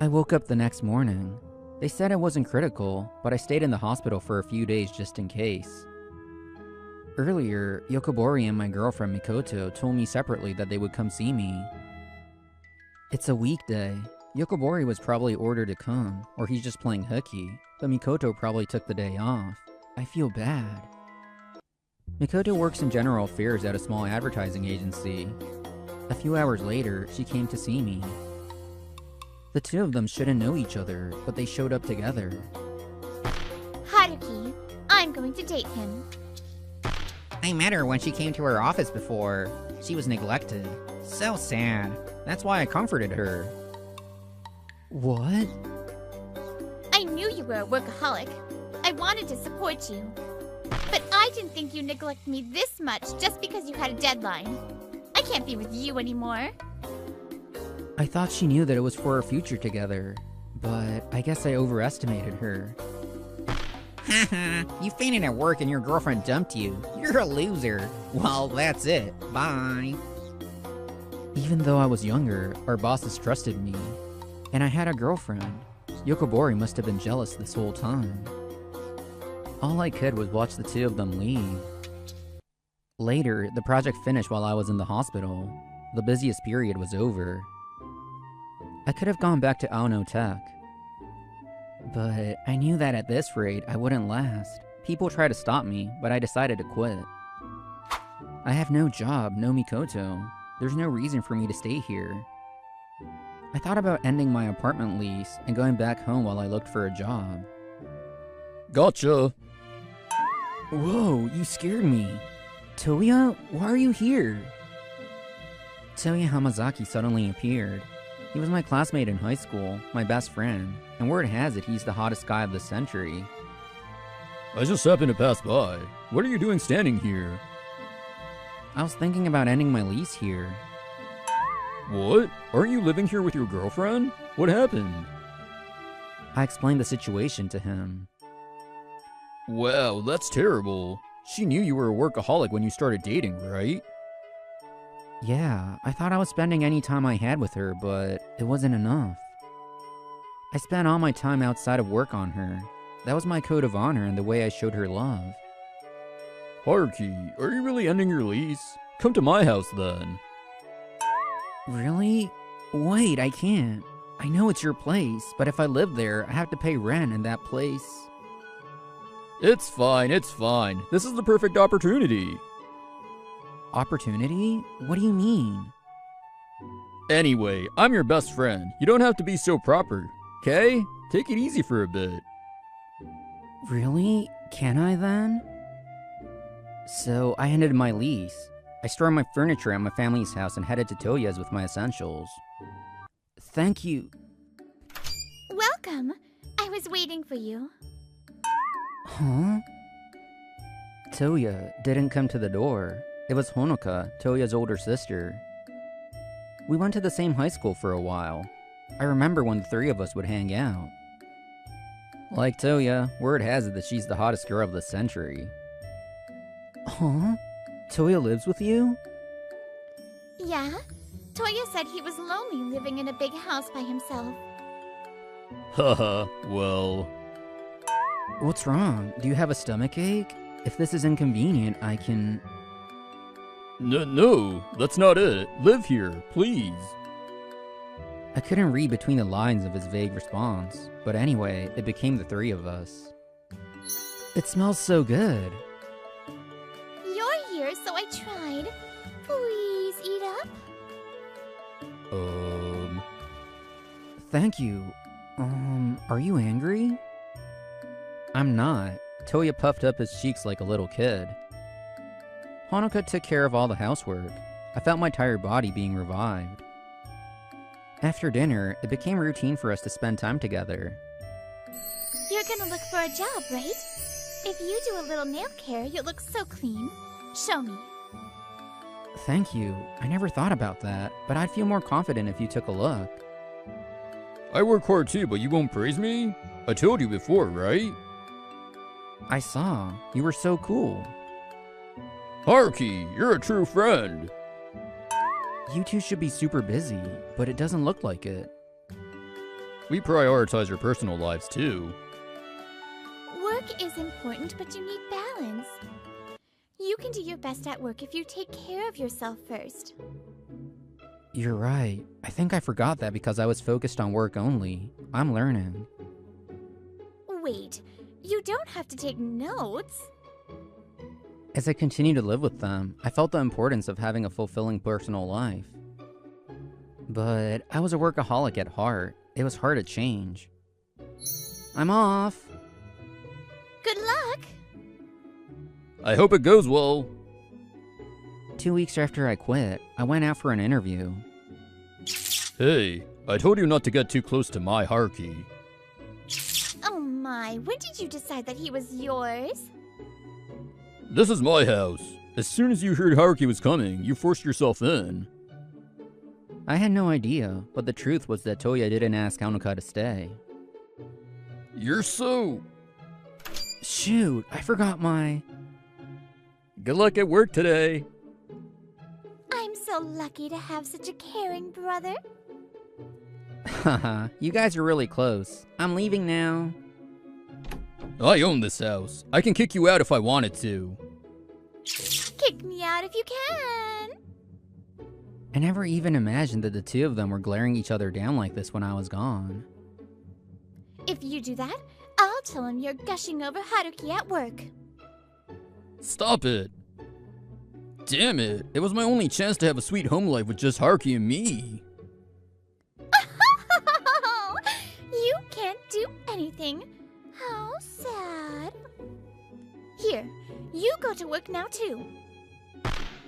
I woke up the next morning. They said it wasn't critical, but I stayed in the hospital for a few days just in case. Earlier, Yokobori and my girlfriend Mikoto told me separately that they would come see me. It's a weekday. Yokobori was probably ordered to come, or he's just playing hooky, but Mikoto probably took the day off. I feel bad. Mikoto works in general affairs at a small advertising agency. A few hours later, she came to see me. The two of them shouldn't know each other, but they showed up together. Haruki, I'm going to date him. I met her when she came to her office before. She was neglected. So sad. That's why I comforted her. What? I knew you were a workaholic. I wanted to support you. But I didn't think you neglected me this much just because you had a deadline. I can't be with you anymore. I thought she knew that it was for our future together, but I guess I overestimated her. Haha, you fainted at work and your girlfriend dumped you. You're a loser. Well, that's it. Bye. Even though I was younger, our bosses trusted me, and I had a girlfriend. Yokobori must have been jealous this whole time. All I could was watch the two of them leave. Later, the project finished while I was in the hospital. The busiest period was over. I could have gone back to Aono Tech, but I knew that at this rate I wouldn't last. People tried to stop me, but I decided to quit. I have no job, no Mikoto. There's no reason for me to stay here. I thought about ending my apartment lease and going back home while I looked for a job. Gotcha. Whoa, you scared me. Toya, why are you here? Toya Hamazaki suddenly appeared. He was my classmate in high school, my best friend, and word has it he's the hottest guy of the century. I just happened to pass by. What are you doing standing here? I was thinking about ending my lease here. What? Aren't you living here with your girlfriend? What happened? I explained the situation to him. Wow, that's terrible. She knew you were a workaholic when you started dating, right? Yeah, I thought I was spending any time I had with her, but it wasn't enough. I spent all my time outside of work on her. That was my code of honor and the way I showed her love. Haruki, are you really ending your lease? Come to my house then. Really? Wait, I can't. I know it's your place, but if I live there, I have to pay rent in that place. It's fine, it's fine. This is the perfect opportunity. Opportunity? What do you mean? Anyway, I'm your best friend. You don't have to be so proper, okay? Take it easy for a bit. Really? Can I then? So I ended my lease. I stored my furniture at my family's house and headed to Toya's with my essentials. Thank you. Welcome. I was waiting for you. Huh? Toya didn't come to the door. It was Honoka, Toya's older sister. We went to the same high school for a while. I remember when the three of us would hang out. Like Toya, word has it that she's the hottest girl of the century. Huh? Toya lives with you? Yeah? Toya said he was lonely living in a big house by himself. Haha, well... What's wrong? Do you have a stomachache? If this is inconvenient, I can... No, that's not it. Live here, please. I couldn't read between the lines of his vague response, but anyway, it became the three of us. It smells so good. You're here, so I tried. Please eat up. Thank you. Are you angry? I'm not. Toya puffed up his cheeks like a little kid. Honoka took care of all the housework. I felt my tired body being revived. After dinner, it became routine for us to spend time together. You're gonna look for a job, right? If you do a little nail care, you'll look so clean. Show me. Thank you. I never thought about that, but I'd feel more confident if you took a look. I work hard too, but you won't praise me? I told you before, right? I saw. You were so cool. Haruki, you're a true friend. You two should be super busy, but it doesn't look like it. We prioritize your personal lives too. Work is important, but you need balance. You can do your best at work if you take care of yourself first. You're right. I think I forgot that because I was focused on work only. I'm learning. Wait, you don't have to take notes. As I continued to live with them, I felt the importance of having a fulfilling personal life. But I was a workaholic at heart. It was hard to change. I'm off. Good luck. I hope it goes well. 2 weeks after I quit, I went out for an interview. Hey, I told you not to get too close to my Haruki. Oh my, when did you decide that he was yours? This is my house. As soon as you heard Haruki was coming, you forced yourself in. I had no idea, but the truth was that Toya didn't ask Hanuka to stay. You're so... Shoot, I forgot my... Good luck at work today. I'm so lucky to have such a caring brother. Haha, you guys are really close. I'm leaving now. I own this house. I can kick you out if I wanted to. Kick me out if you can. I never even imagined that the two of them were glaring each other down like this when I was gone. If you do that, I'll tell him you're gushing over Haruki at work. Stop it. Damn it. It was my only chance to have a sweet home life with just Haruki and me. You can't do anything. How sad. Here, you go to work now too.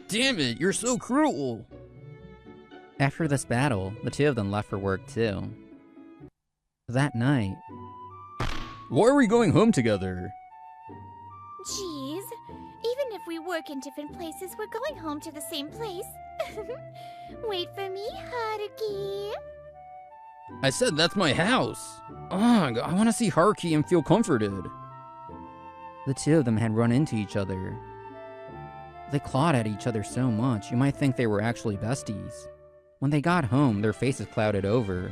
Damn it, you're so cruel. After this battle, the two of them left for work too. That night... Why are we going home together? Jeez, even if we work in different places, we're going home to the same place. Wait for me, Haruki. I said that's my house. Ugh, I want to see Haruki and feel comforted. The two of them had run into each other. They clawed at each other so much, you might think they were actually besties. When they got home, their faces clouded over.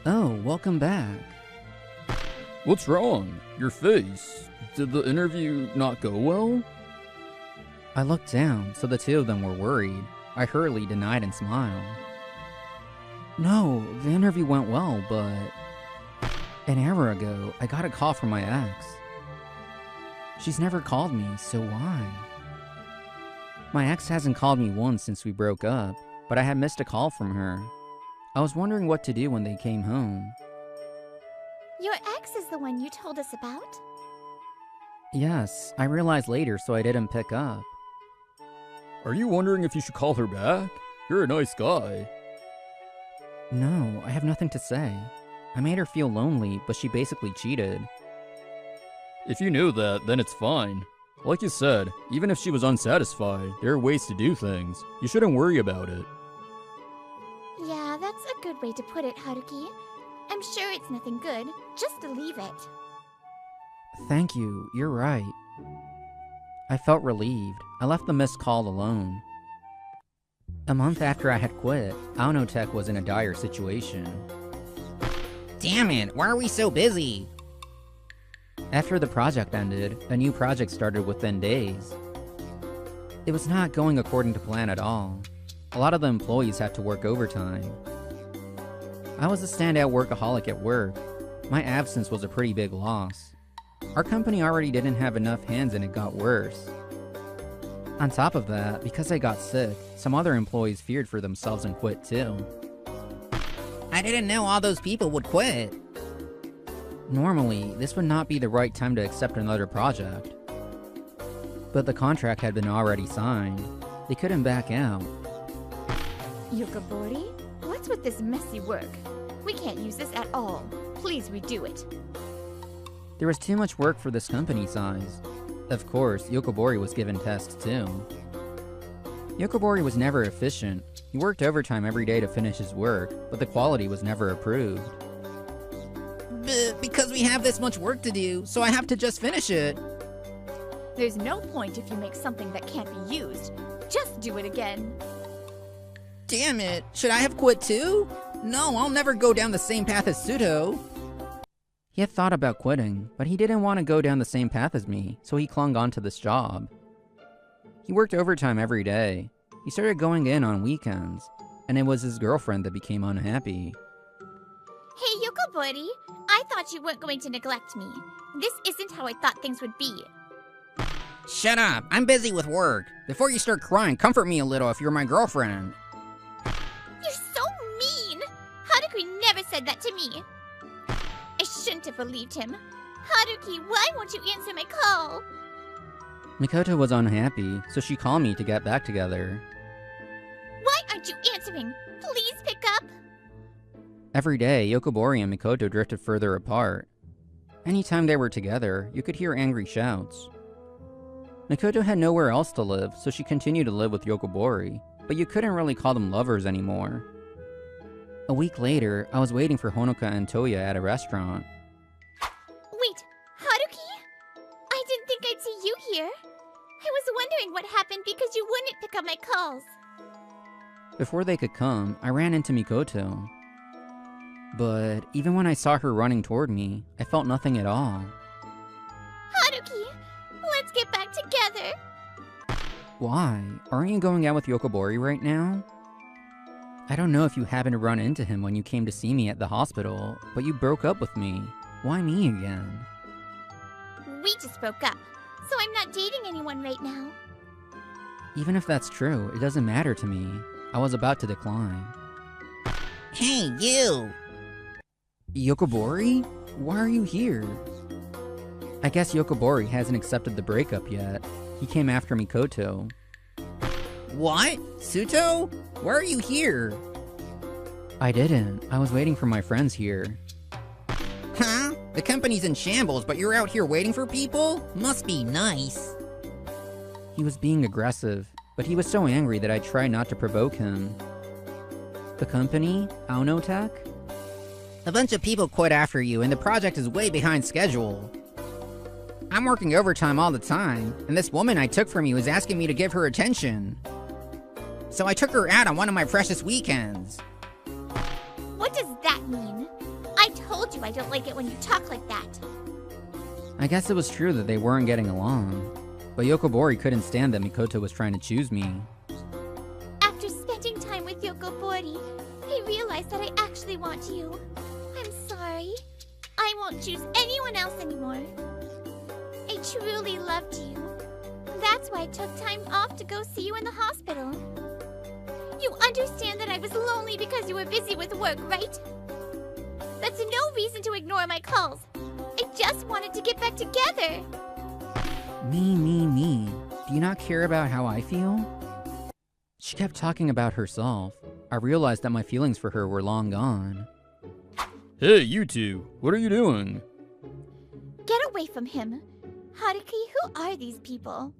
Oh, welcome back. What's wrong? Your face. Did the interview not go well? I looked down, so the two of them were worried. I hurriedly denied and smiled. No, the interview went well, but... An hour ago, I got a call from my ex. She's never called me, so why? My ex hasn't called me once since we broke up, but I had missed a call from her. I was wondering what to do when they came home. Your ex is the one you told us about? Yes, I realized later, so I didn't pick up. Are you wondering if you should call her back? You're a nice guy. No, I have nothing to say. I made her feel lonely, but she basically cheated. If you knew that, then it's fine. Like you said, even if she was unsatisfied, there are ways to do things. You shouldn't worry about it. Yeah, that's a good way to put it, Haruki. I'm sure it's nothing good, just to leave it. Thank you, you're right. I felt relieved. I left the missed call alone. A month after I had quit, Aonotech was in a dire situation. Damn it, why are we so busy? After the project ended, a new project started within days. It was not going according to plan at all. A lot of the employees had to work overtime. I was a standout workaholic at work. My absence was a pretty big loss. Our company already didn't have enough hands and it got worse. On top of that, because I got sick, some other employees feared for themselves and quit too. I didn't know all those people would quit. Normally, this would not be the right time to accept another project. But the contract had been already signed. They couldn't back out. Yokobori, what's with this messy work? We can't use this at all. Please redo it. There was too much work for this company size. Of course, Yokobori was given tests too. Yokobori was never efficient. He worked overtime every day to finish his work, but the quality was never approved. Because we have this much work to do, so I have to just finish it. There's no point if you make something that can't be used. Just do it again. Damn it, should I have quit too? No, I'll never go down the same path as Suto. He had thought about quitting, but he didn't want to go down the same path as me, so he clung on to this job. He worked overtime every day. He started going in on weekends, and it was his girlfriend that became unhappy. Hey, Yokobori, I thought you weren't going to neglect me. This isn't how I thought things would be. Shut up, I'm busy with work. Before you start crying, comfort me a little if you're my girlfriend. You're so mean! Haruki never said that to me. I shouldn't have believed him. Haruki, why won't you answer my call? Mikoto was unhappy, so she called me to get back together. Why aren't you answering? Please pick up. Every day, Yokobori and Mikoto drifted further apart. Anytime they were together, you could hear angry shouts. Mikoto had nowhere else to live, so she continued to live with Yokobori, but you couldn't really call them lovers anymore. A week later, I was waiting for Honoka and Toya at a restaurant. Wait, Haruki? I didn't think I'd see you here. I was wondering what happened because you wouldn't pick up my calls. Before they could come, I ran into Mikoto. But even when I saw her running toward me, I felt nothing at all. Haruki, let's get back together. Why? Aren't you going out with Yokobori right now? I don't know if you happened to run into him when you came to see me at the hospital, but you broke up with me. Why me again? We just broke up, so I'm not dating anyone right now. Even if that's true, it doesn't matter to me. I was about to decline. Hey, you! Yokobori? Why are you here? I guess Yokobori hasn't accepted the breakup yet. He came after Mikoto. What? Suto? Why are you here? I didn't. I was waiting for my friends here. Huh? The company's in shambles, but you're out here waiting for people? Must be nice. He was being aggressive, but he was so angry that I tried not to provoke him. The company? Aonotech? A bunch of people quit after you, and the project is way behind schedule. I'm working overtime all the time, and this woman I took from you is asking me to give her attention. So I took her out on one of my precious weekends. What does that mean? I told you I don't like it when you talk like that. I guess it was true that they weren't getting along, but Yokobori couldn't stand that Mikoto was trying to choose me. After spending time with Yokobori, I realized that I actually want you. I'm sorry. I won't choose anyone else anymore. I truly loved you. That's why I took time off to go see you in the hospital. You understand that I was lonely because you were busy with work, right? That's no reason to ignore my calls. I just wanted to get back together. Me. Do you not care about how I feel? She kept talking about herself. I realized that my feelings for her were long gone. Hey, you two, what are you doing? Get away from him. Haruki, who are these people?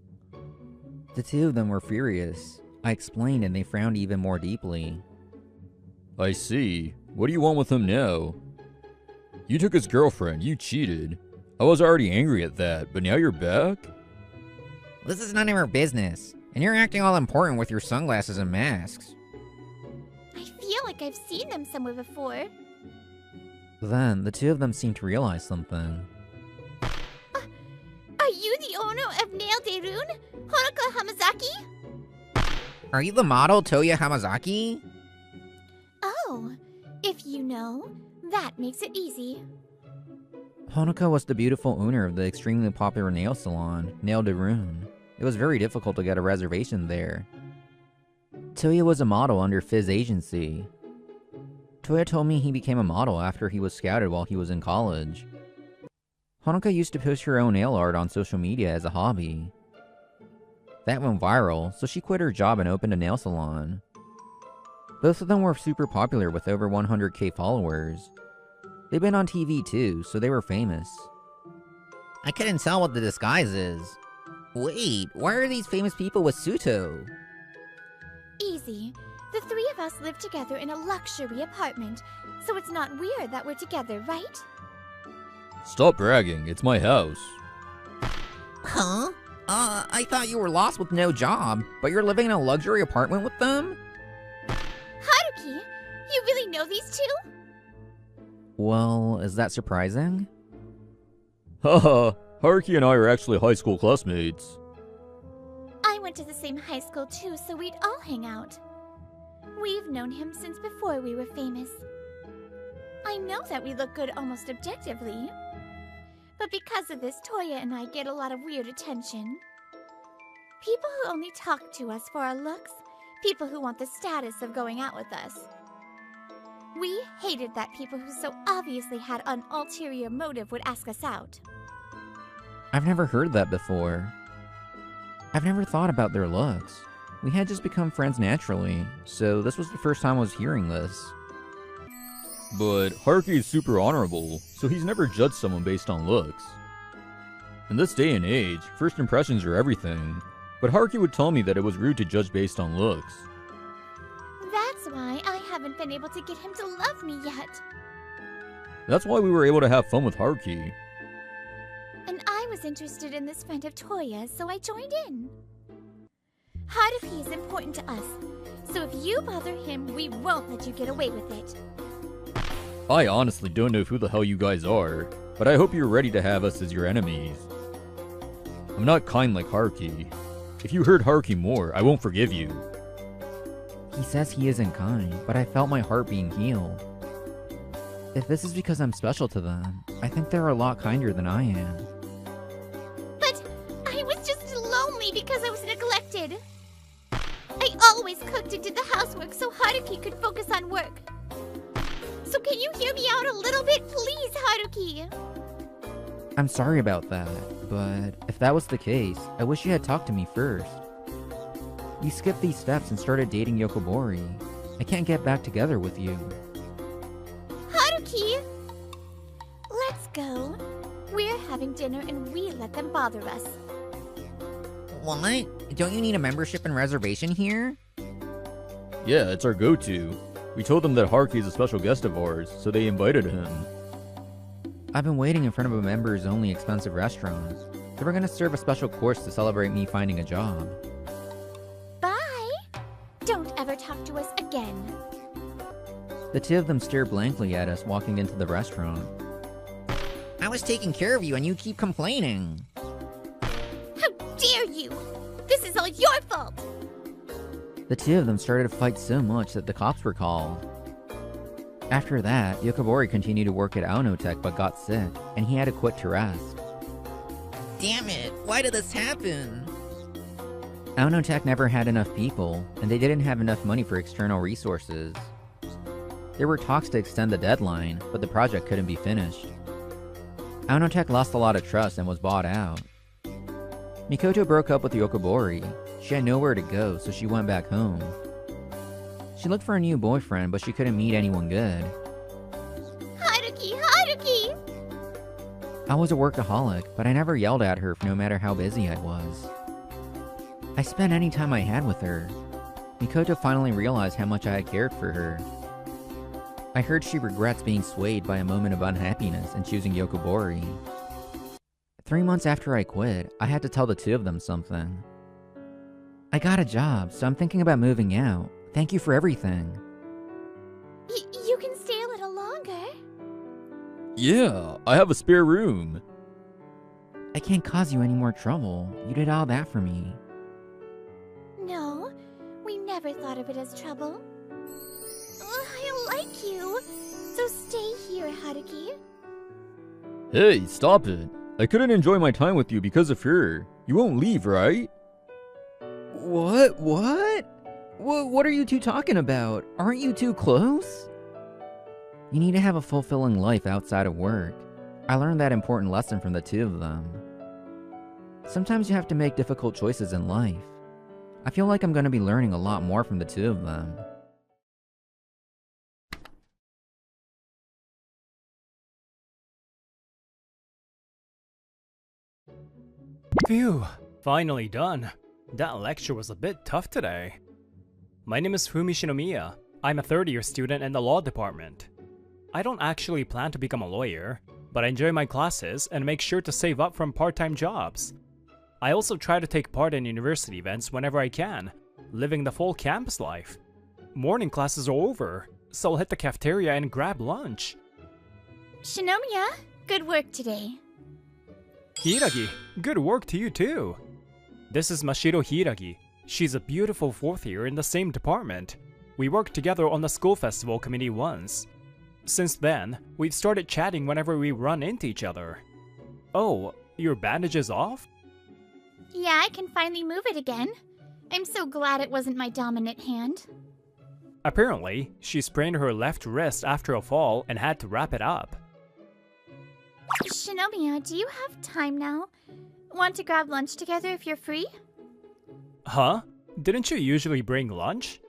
The two of them were furious. I explained and they frowned even more deeply. I see. What do you want with him now? You took his girlfriend, you cheated. I was already angry at that, but now you're back? This is none of your business, and you're acting all important with your sunglasses and masks. I feel like I've seen them somewhere before. Then, the two of them seemed to realize something. Are you the owner of Nail de Rune, Honoka Hamazaki? Are you the model, Toya Hamazaki? Oh, if you know, that makes it easy. Honoka was the beautiful owner of the extremely popular nail salon, Nail de Rune. It was very difficult to get a reservation there. Toya was a model under Fizz agency. Toya told me he became a model after he was scouted while he was in college. Honoka used to post her own nail art on social media as a hobby. That went viral, so she quit her job and opened a nail salon. Both of them were super popular with over 100k followers. They've been on TV too, so they were famous. I couldn't tell what the disguise is. Wait, why are these famous people with Suto? Easy. The three of us live together in a luxury apartment, so it's not weird that we're together, right? Stop bragging, it's my house. Huh? I thought you were lost with no job, but you're living in a luxury apartment with them? Haruki, you really know these two? Well, is that surprising? Haha, Haruki and I are actually high school classmates. I went to the same high school too, so we'd all hang out. We've known him since before we were famous. I know that we look good almost objectively. But because of this, Toya and I get a lot of weird attention. People who only talk to us for our looks, people who want the status of going out with us. We hated that people who so obviously had an ulterior motive would ask us out. I've never heard that before. I've never thought about their looks. We had just become friends naturally, so this was the first time I was hearing this. But Haruki is super honorable, so he's never judged someone based on looks. In this day and age, first impressions are everything, but Haruki would tell me that it was rude to judge based on looks. That's why I haven't been able to get him to love me yet. That's why we were able to have fun with Haruki. And I was interested in this friend of Toya's, so I joined in. Haruki is important to us, so if you bother him, we won't let you get away with it. I honestly don't know who the hell you guys are, but I hope you're ready to have us as your enemies. I'm not kind like Haruki. If you hurt Haruki more, I won't forgive you. He says he isn't kind, but I felt my heart being healed. If this is because I'm special to them, I think they're a lot kinder than I am. But I was just lonely because I was neglected. I always cooked and did the housework so Haruki could focus on work. So can you hear me out a little bit, please, Haruki? I'm sorry about that, but if that was the case, I wish you had talked to me first. You skipped these steps and started dating Yokobori. I can't get back together with you. Haruki! Let's go. We're having dinner and we let them bother us. What? Don't you need a membership and reservation here? Yeah, it's our go-to. We told them that Haruki is a special guest of ours, so they invited him. I've been waiting in front of a members-only expensive restaurant. They were gonna serve a special course to celebrate me finding a job. Bye! Don't ever talk to us again. The two of them stare blankly at us walking into the restaurant. I was taking care of you and you keep complaining. How dare you! This is all your fault! The two of them started to fight so much that the cops were called. After that, Yokobori continued to work at Aonotech but got sick, and he had to quit to rest. Damn it, why did this happen? Aonotech never had enough people, and they didn't have enough money for external resources. There were talks to extend the deadline, but the project couldn't be finished. Aonotech lost a lot of trust and was bought out. Mikoto broke up with Yokobori. She had nowhere to go, so she went back home. She looked for a new boyfriend, but she couldn't meet anyone good. Haruki! Haruki! I was a workaholic, but I never yelled at her no matter how busy I was. I spent any time I had with her. Mikoto finally realized how much I had cared for her. I heard she regrets being swayed by a moment of unhappiness and choosing Yokobori. 3 months after I quit, I had to tell the two of them something. I got a job, so I'm thinking about moving out. Thank you for everything. You can stay a little longer. Yeah, I have a spare room. I can't cause you any more trouble. You did all that for me. No, we never thought of it as trouble. I like you. So stay here, Haruki. Hey, stop it. I couldn't enjoy my time with you because of her. You won't leave, right? What? What are you two talking about? Aren't you two close? You need to have a fulfilling life outside of work. I learned that important lesson from the two of them. Sometimes you have to make difficult choices in life. I feel like I'm going to be learning a lot more from the two of them. Phew, finally done. That lecture was a bit tough today. My name is Fumi Shinomiya. I'm a third-year student in the law department. I don't actually plan to become a lawyer, but I enjoy my classes and make sure to save up from part-time jobs. I also try to take part in university events whenever I can, living the full campus life. Morning classes are over, so I'll hit the cafeteria and grab lunch. Shinomiya, good work today. Hiragi, good work to you too. This is Mashiro Hiragi. She's a beautiful fourth year in the same department. We worked together on the school festival committee once. Since then, we've started chatting whenever we run into each other. Oh, your bandage is off? Yeah, I can finally move it again. I'm so glad it wasn't my dominant hand. Apparently, she sprained her left wrist after a fall and had to wrap it up. Shinomiya, do you have time now? Want to grab lunch together if you're free? Huh? Didn't you usually bring lunch?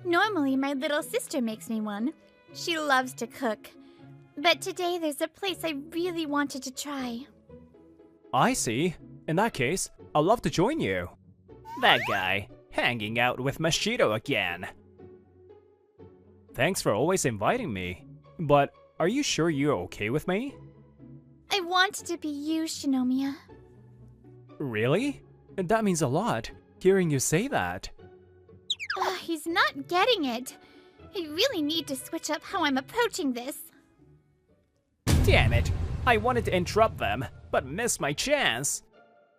Normally, my little sister makes me one. She loves to cook. But today there's a place I really wanted to try. I see. In that case, I'd love to join you. That guy, hanging out with Mashiro again. Thanks for always inviting me. But are you sure you're okay with me? I want to be you, Shinomiya. Really? That means a lot, hearing you say that. He's not getting it. I really need to switch up how I'm approaching this. Damn it! I wanted to interrupt them, but missed my chance.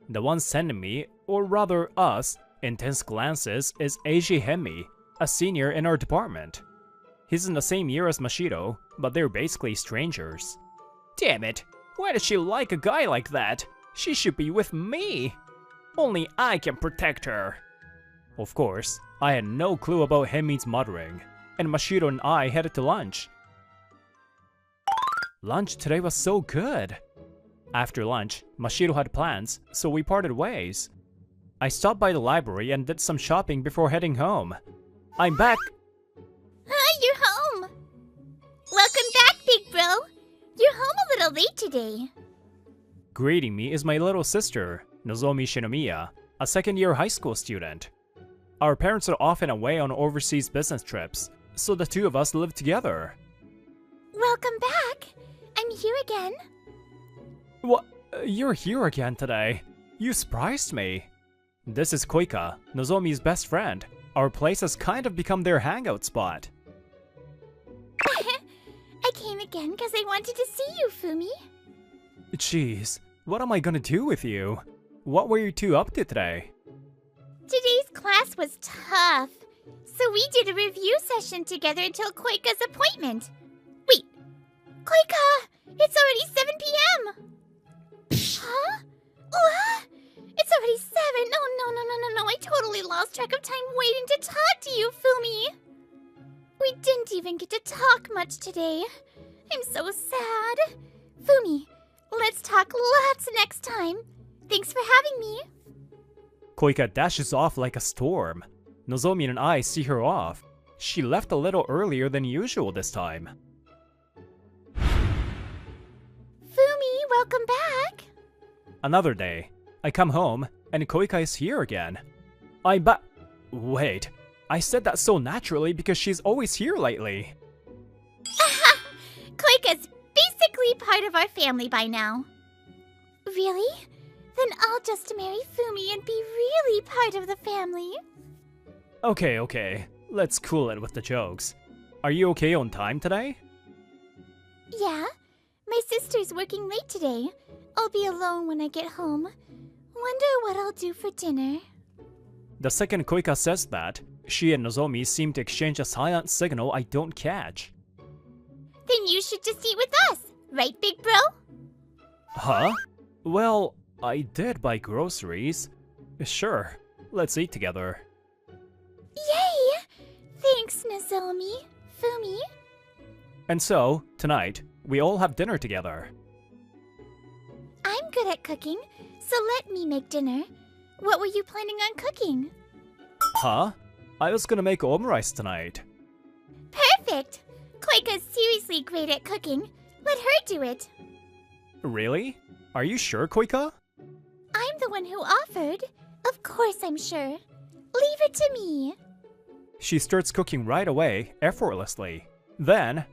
The one sending me, or rather us, intense glances is Eiji Hemi, a senior in our department. He's in the same year as Mashiro, but they're basically strangers. Damn it! Why does she like a guy like that? She should be with me! Only I can protect her! Of course, I had no clue about Hemi's muttering, and Mashiro and I headed to lunch. Lunch today was so good! After lunch, Mashiro had plans, so we parted ways. I stopped by the library and did some shopping before heading home. I'm back! You're home! Welcome back, big bro! You're home a little late today. Greeting me is my little sister, Nozomi Shinomiya, a second-year high school student. Our parents are often away on overseas business trips, so the two of us live together. Welcome back! I'm here again. What? You're here again today? You surprised me. This is Koika, Nozomi's best friend. Our place has kind of become their hangout spot. I came again because I wanted to see you, Fumi. Jeez, what am I gonna do with you? What were you two up to today? Today's class was tough, so we did a review session together until Koika's appointment. Wait, Koika! It's already 7 p.m. Huh? What? It's already 7. Oh, no. I totally lost track of time waiting to talk to you, Fumi. We didn't even get to talk much today. I'm so sad. Fumi, let's talk lots next time. Thanks for having me. Koika dashes off like a storm. Nozomi and I see her off. She left a little earlier than usual this time. Fumi, welcome back. Another day. I come home, and Koika is here again. Wait, I said that so naturally because she's always here lately. Koika's basically part of our family by now. Really? Then I'll just marry Fumi and be really part of the family. Okay, let's cool it with the jokes. Are you okay on time today? Yeah, my sister's working late today. I'll be alone when I get home. Wonder what I'll do for dinner. The second Koika says that, she and Nozomi seem to exchange a silent signal I don't catch. Then you should just eat with us, right, big bro? Huh? Well, I did buy groceries. Sure, let's eat together. Yay! Thanks, Nozomi. Fumi. And so, tonight, we all have dinner together. I'm good at cooking, so let me make dinner. What were you planning on cooking? Huh? I was gonna make omurice tonight. Perfect! Koika's seriously great at cooking. Let her do it. Really? Are you sure, Koika? I'm the one who offered. Of course I'm sure. Leave it to me. She starts cooking right away, effortlessly. Then,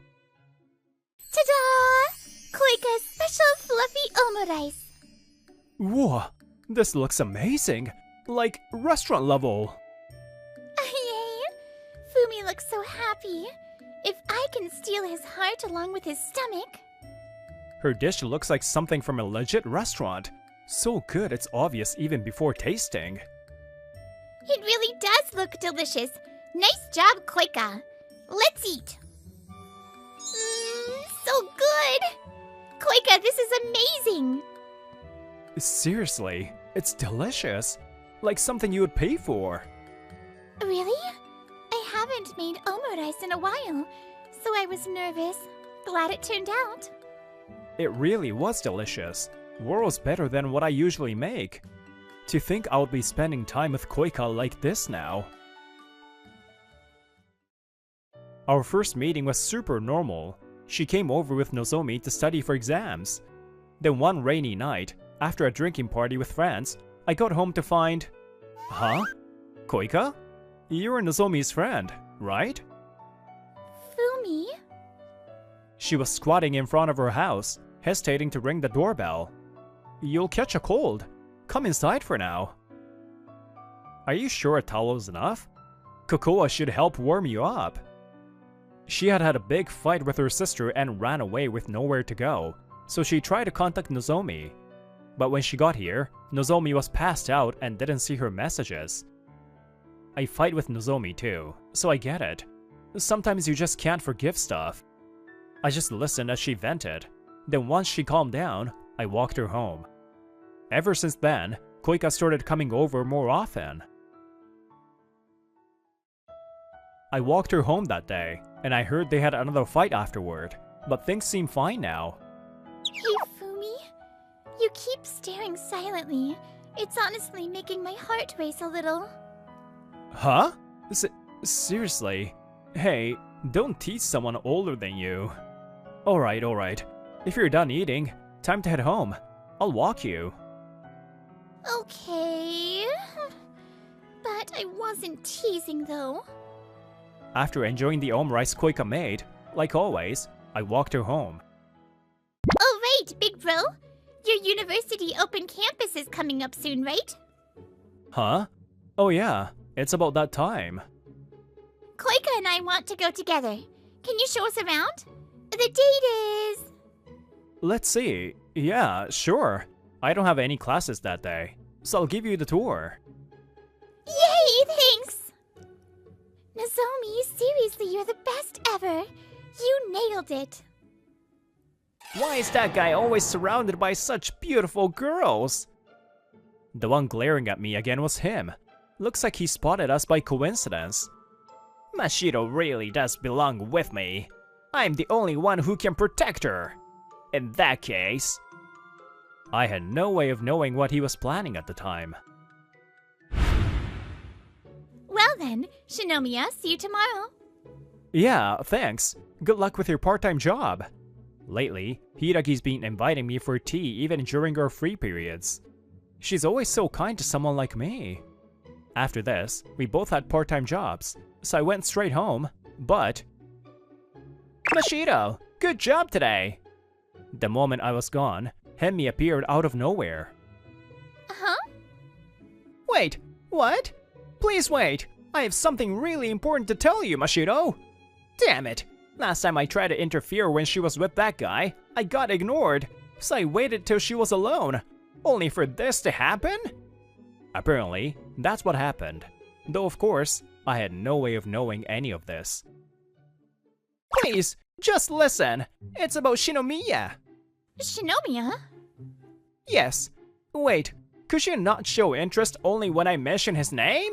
Ta-da! Koika's special fluffy omurice. whoa, this looks amazing. Like restaurant level. Yay! Fumi looks so happy. If I can steal his heart along with his stomach. Her dish looks like something from a legit restaurant. So good it's obvious even before tasting. It really does look delicious. Nice job, Koika. Let's eat. So good. Koika, this is amazing. Seriously, it's delicious. Like something you would pay for. Really? I haven't made omurice in a while, so I was nervous. Glad it turned out. It really was delicious. Worlds better than what I usually make. To think I would be spending time with Koika like this now. Our first meeting was super normal. She came over with Nozomi to study for exams. Then one rainy night, after a drinking party with friends, I got home to find... Huh? Koika? You're Nozomi's friend, right? Fumi? She was squatting in front of her house, hesitating to ring the doorbell. You'll catch a cold. Come inside for now. Are you sure a towel is enough? Cocoa should help warm you up. She had had a big fight with her sister and ran away with nowhere to go, so she tried to contact Nozomi. But when she got here, Nozomi was passed out and didn't see her messages. I fight with Nozomi too, so I get it. Sometimes you just can't forgive stuff. I just listened as she vented. Then once she calmed down, I walked her home. Ever since then, Koika started coming over more often. I walked her home that day, and I heard they had another fight afterward, but things seem fine now. Hey, Fumi. You keep staring silently. It's honestly making my heart race a little. Huh? Seriously? Hey, don't tease someone older than you. Alright. If you're done eating, time to head home. I'll walk you. Okay. But I wasn't teasing, though. After enjoying the omurice Koika made, like always, I walked her home. Oh, right, big bro. Your university open campus is coming up soon, right? Huh? Oh yeah, it's about that time. Koika and I want to go together. Can you show us around? The date is... Let's see. Yeah, sure. I don't have any classes that day, so I'll give you the tour. Yay, thanks! Nozomi, seriously, you're the best ever. You nailed it. Why is that guy always surrounded by such beautiful girls? The one glaring at me again was him. Looks like he spotted us by coincidence. Mashiro really does belong with me. I'm the only one who can protect her. In that case... I had no way of knowing what he was planning at the time. Well then, Shinomiya, see you tomorrow. Yeah, thanks. Good luck with your part-time job. Lately, Hiragi's been inviting me for tea even during our free periods. She's always so kind to someone like me. After this, we both had part-time jobs, so I went straight home, but... Mashiro, good job today! The moment I was gone, Hemi appeared out of nowhere. Huh? Wait, what? Please wait, I have something really important to tell you, Mashiro! Damn it! Last time I tried to interfere when she was with that guy, I got ignored, so I waited till she was alone, only for this to happen? Apparently, that's what happened. Though of course, I had no way of knowing any of this. Please, just listen! It's about Shinomiya! Shinomiya? Yes. Wait, could you not show interest only when I mention his name?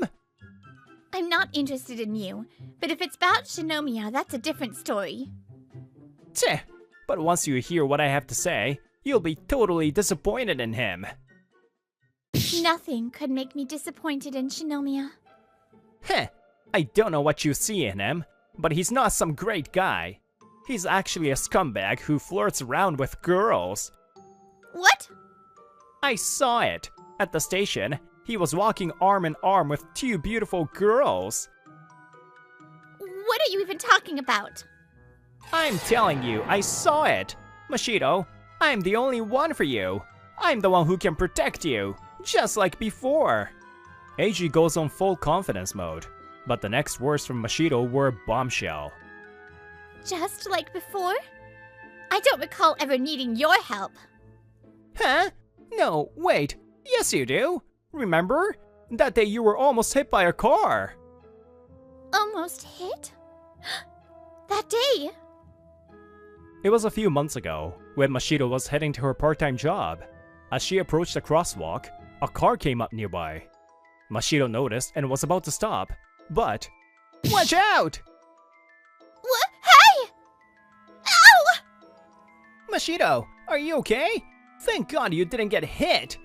I'm not interested in you, but if it's about Shinomiya, that's a different story. Tch, but once you hear what I have to say, you'll be totally disappointed in him. Nothing could make me disappointed in Shinomiya. Heh, I don't know what you see in him, but he's not some great guy. He's actually a scumbag who flirts around with girls. What? I saw it. At the station, he was walking arm in arm with 2 beautiful girls. What are you even talking about? I'm telling you, I saw it. Mashiro, I'm the only one for you. I'm the one who can protect you, just like before. Eiji goes on full confidence mode, but the next words from Mashiro were bombshell. Just like before? I don't recall ever needing your help. Huh? No, wait. Yes, you do. Remember? That day you were almost hit by a car. Almost hit? That day? It was a few months ago, when Mashiro was heading to her part-time job. As she approached the crosswalk, a car came up nearby. Mashiro noticed and was about to stop, but... Watch out! What? Hey! Ow! Mashiro, are you okay? Thank God you didn't get hit.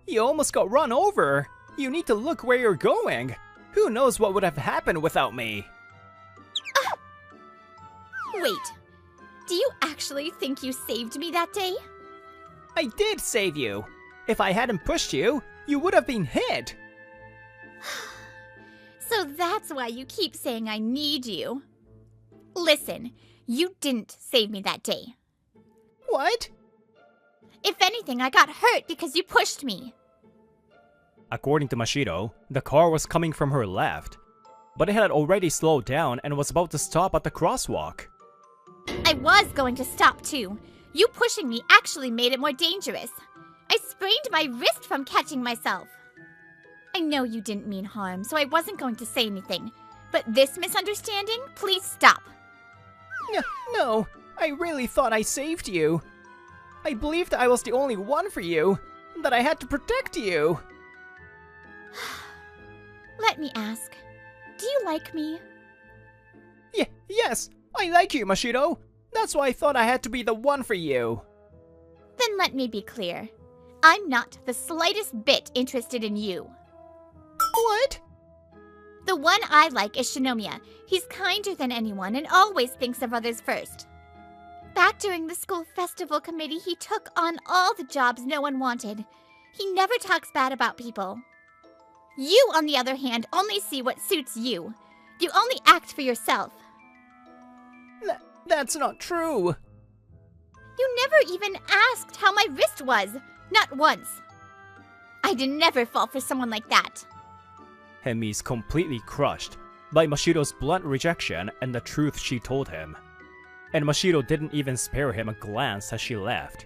You almost got run over. You need to look where you're going. Who knows what would have happened without me? Wait, do you actually think you saved me that day? I did save you. If I hadn't pushed you, you would have been hit. So that's why you keep saying I need you. Listen, you didn't save me that day. What? If anything, I got hurt because you pushed me. According to Mashiro, the car was coming from her left, but it had already slowed down and was about to stop at the crosswalk. I was going to stop too. You pushing me actually made it more dangerous. I sprained my wrist from catching myself. I know you didn't mean harm, so I wasn't going to say anything. But this misunderstanding, please stop. No, I really thought I saved you. I believed I was the only one for you, that I had to protect you. Let me ask, do you like me? Yes, I like you, Mashiro. That's why I thought I had to be the one for you. Then let me be clear. I'm not the slightest bit interested in you. What? The one I like is Shinomiya. He's kinder than anyone and always thinks of others first. Back during the school festival committee, he took on all the jobs no one wanted. He never talks bad about people. You, on the other hand, only see what suits you. You only act for yourself. That's not true. You never even asked how my wrist was. Not once. I'd never fall for someone like that. Hemi's completely crushed by Mashiro's blunt rejection and the truth she told him. And Mashiro didn't even spare him a glance as she left.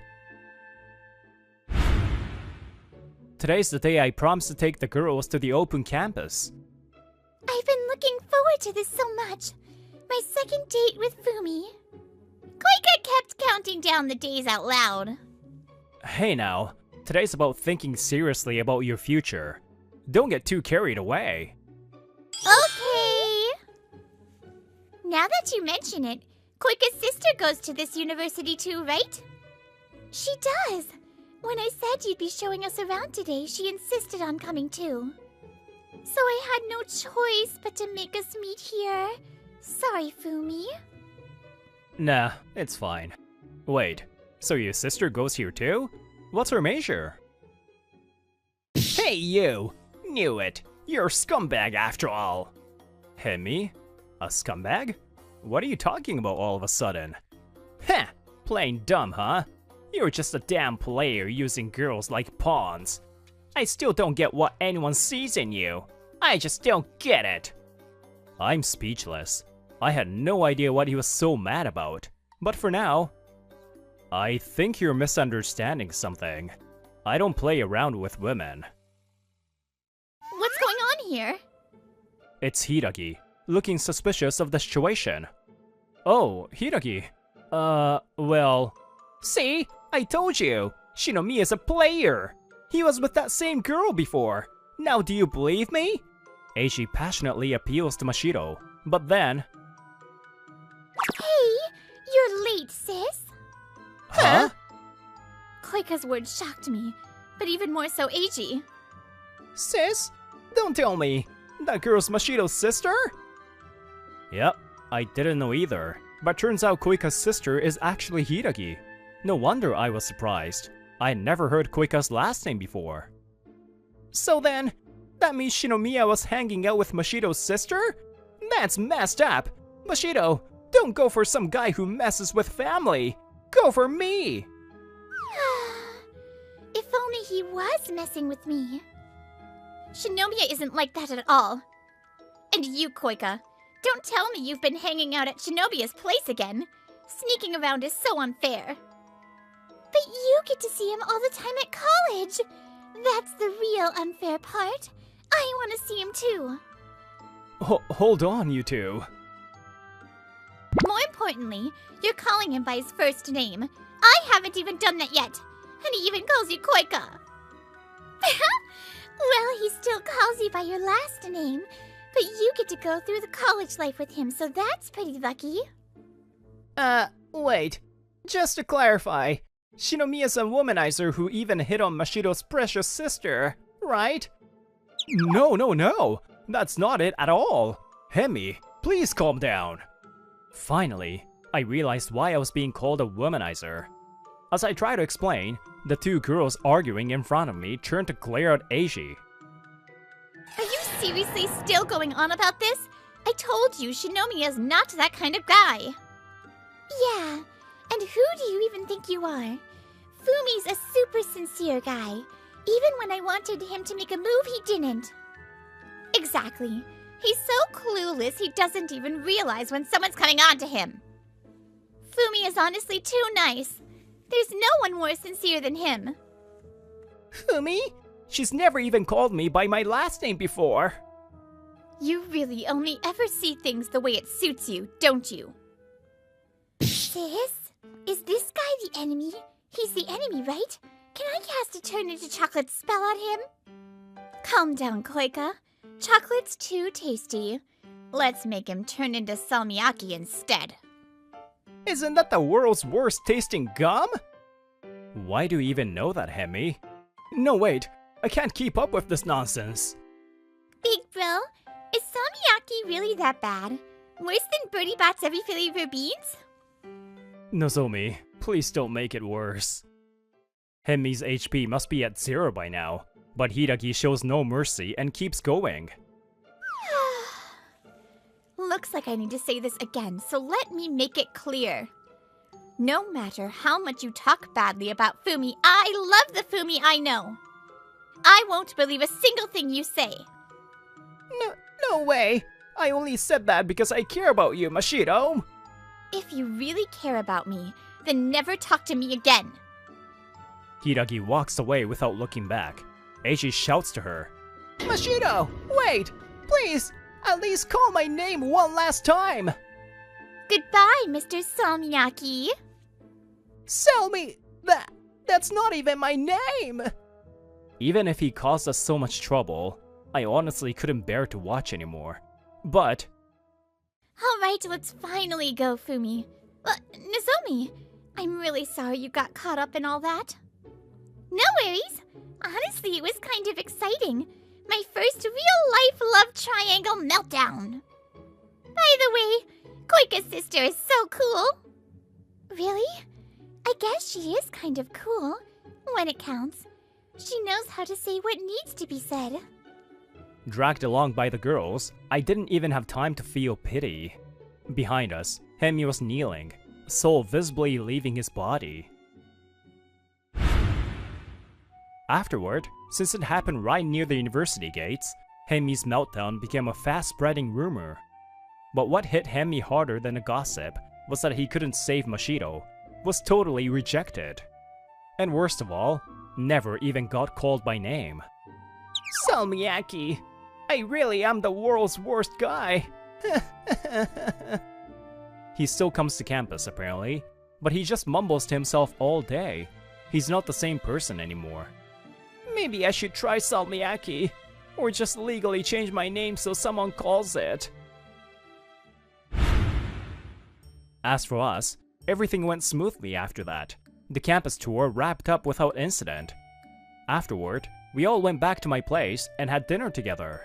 Today's the day I promised to take the girls to the open campus. I've been looking forward to this so much. My second date with Fumi. Koika kept counting down the days out loud. Hey now, today's about thinking seriously about your future. Don't get too carried away. Okay. Now that you mention it, Koika's sister goes to this university too, right? She does. When I said you'd be showing us around today, she insisted on coming too. So I had no choice but to make us meet here. Sorry, Fumi. Nah, it's fine. Wait, so your sister goes here too? What's her major? Hey you! Knew it! You're a scumbag after all! Hemi? A scumbag? What are you talking about all of a sudden? Heh! Plain dumb, huh? You're just a damn player using girls like pawns. I still don't get what anyone sees in you. I just don't get it. I'm speechless. I had no idea what he was so mad about. But for now, I think you're misunderstanding something. I don't play around with women. What's going on here? It's Hiragi, looking suspicious of the situation. Oh, Hiragi. Well... See? I told you! Shinomiya is a player! He was with that same girl before! Now do you believe me? Eiji passionately appeals to Mashiro, but then... Hey, you're late, sis. Huh? Koika's words shocked me, but even more so Eiji. Sis? Don't tell me. That girl's Mashiro's sister? Yep, I didn't know either. But turns out Koika's sister is actually Hiragi. No wonder I was surprised. I had never heard Koika's last name before. So then, that means Shinomiya was hanging out with Mashiro's sister? That's messed up! Mashiro, don't go for some guy who messes with family! Go for me! If only he was messing with me. Shinomiya isn't like that at all. And you, Koika, don't tell me you've been hanging out at Shinomiya's place again. Sneaking around is so unfair. But you get to see him all the time at college. That's the real unfair part. I want to see him too. Hold on, you two. More importantly, you're calling him by his first name. I haven't even done that yet. And he even calls you Koika. Well, he still calls you by your last name. But you get to go through the college life with him, so that's pretty lucky. Wait. Just to clarify, Shinomiya's a womanizer who even hit on Mashiro's precious sister, right? No. That's not it at all. Hemi, please calm down. Finally, I realized why I was being called a womanizer. As I try to explain, the two girls arguing in front of me turned to glare at Eiji. Are you seriously still going on about this? I told you Shinomiya's not that kind of guy. Yeah, and who do you even think you are? Fumi's a super sincere guy. Even when I wanted him to make a move, he didn't. Exactly. He's so clueless he doesn't even realize when someone's coming on to him. Fumi is honestly too nice. There's no one more sincere than him. Fumi? She's never even called me by my last name before. You really only ever see things the way it suits you, don't you? Sis? Is this guy the enemy? He's the enemy, right? Can I cast a turn into chocolate spell on him? Calm down, Koika. Chocolate's too tasty. Let's make him turn into salmiakki instead. Isn't that the world's worst tasting gum? Why do you even know that, Hemi? No, wait. I can't keep up with this nonsense. Big bro, is salmiakki really that bad? Worse than Birdie Bat's every flavor beans? Nozomi, please don't make it worse. Hemi's HP must be at 0 by now, but Hiragi shows no mercy and keeps going. Looks like I need to say this again, so let me make it clear. No matter how much you talk badly about Fumi, I love the Fumi I know. I won't believe a single thing you say. No way! I only said that because I care about you, Mashiro! If you really care about me, then never talk to me again. Hiragi walks away without looking back. Eiji shouts to her. Mashiro, wait! Please, at least call my name one last time! Goodbye, Mr. Salmiakki. Selmy! That's not even my name! Even if he caused us so much trouble, I honestly couldn't bear to watch anymore. But... Alright, let's finally go, Fumi. Nozomi, I'm really sorry you got caught up in all that. No worries. Honestly, it was kind of exciting. My first real-life love triangle meltdown. By the way, Koika's sister is so cool. Really? I guess she is kind of cool, when it counts. She knows how to say what needs to be said. Dragged along by the girls, I didn't even have time to feel pity. Behind us, Hemi was kneeling, soul visibly leaving his body. Afterward, since it happened right near the university gates, Hemi's meltdown became a fast-spreading rumor. But what hit Hemi harder than a gossip was that he couldn't save Mashiro, was totally rejected. And worst of all, never even got called by name. Salmiakki, I really am the world's worst guy. He still comes to campus apparently, but he just mumbles to himself all day. He's not the same person anymore. Maybe I should try Salmiakki, or just legally change my name so someone calls it. As for us, everything went smoothly after that. The campus tour wrapped up without incident. Afterward, we all went back to my place and had dinner together.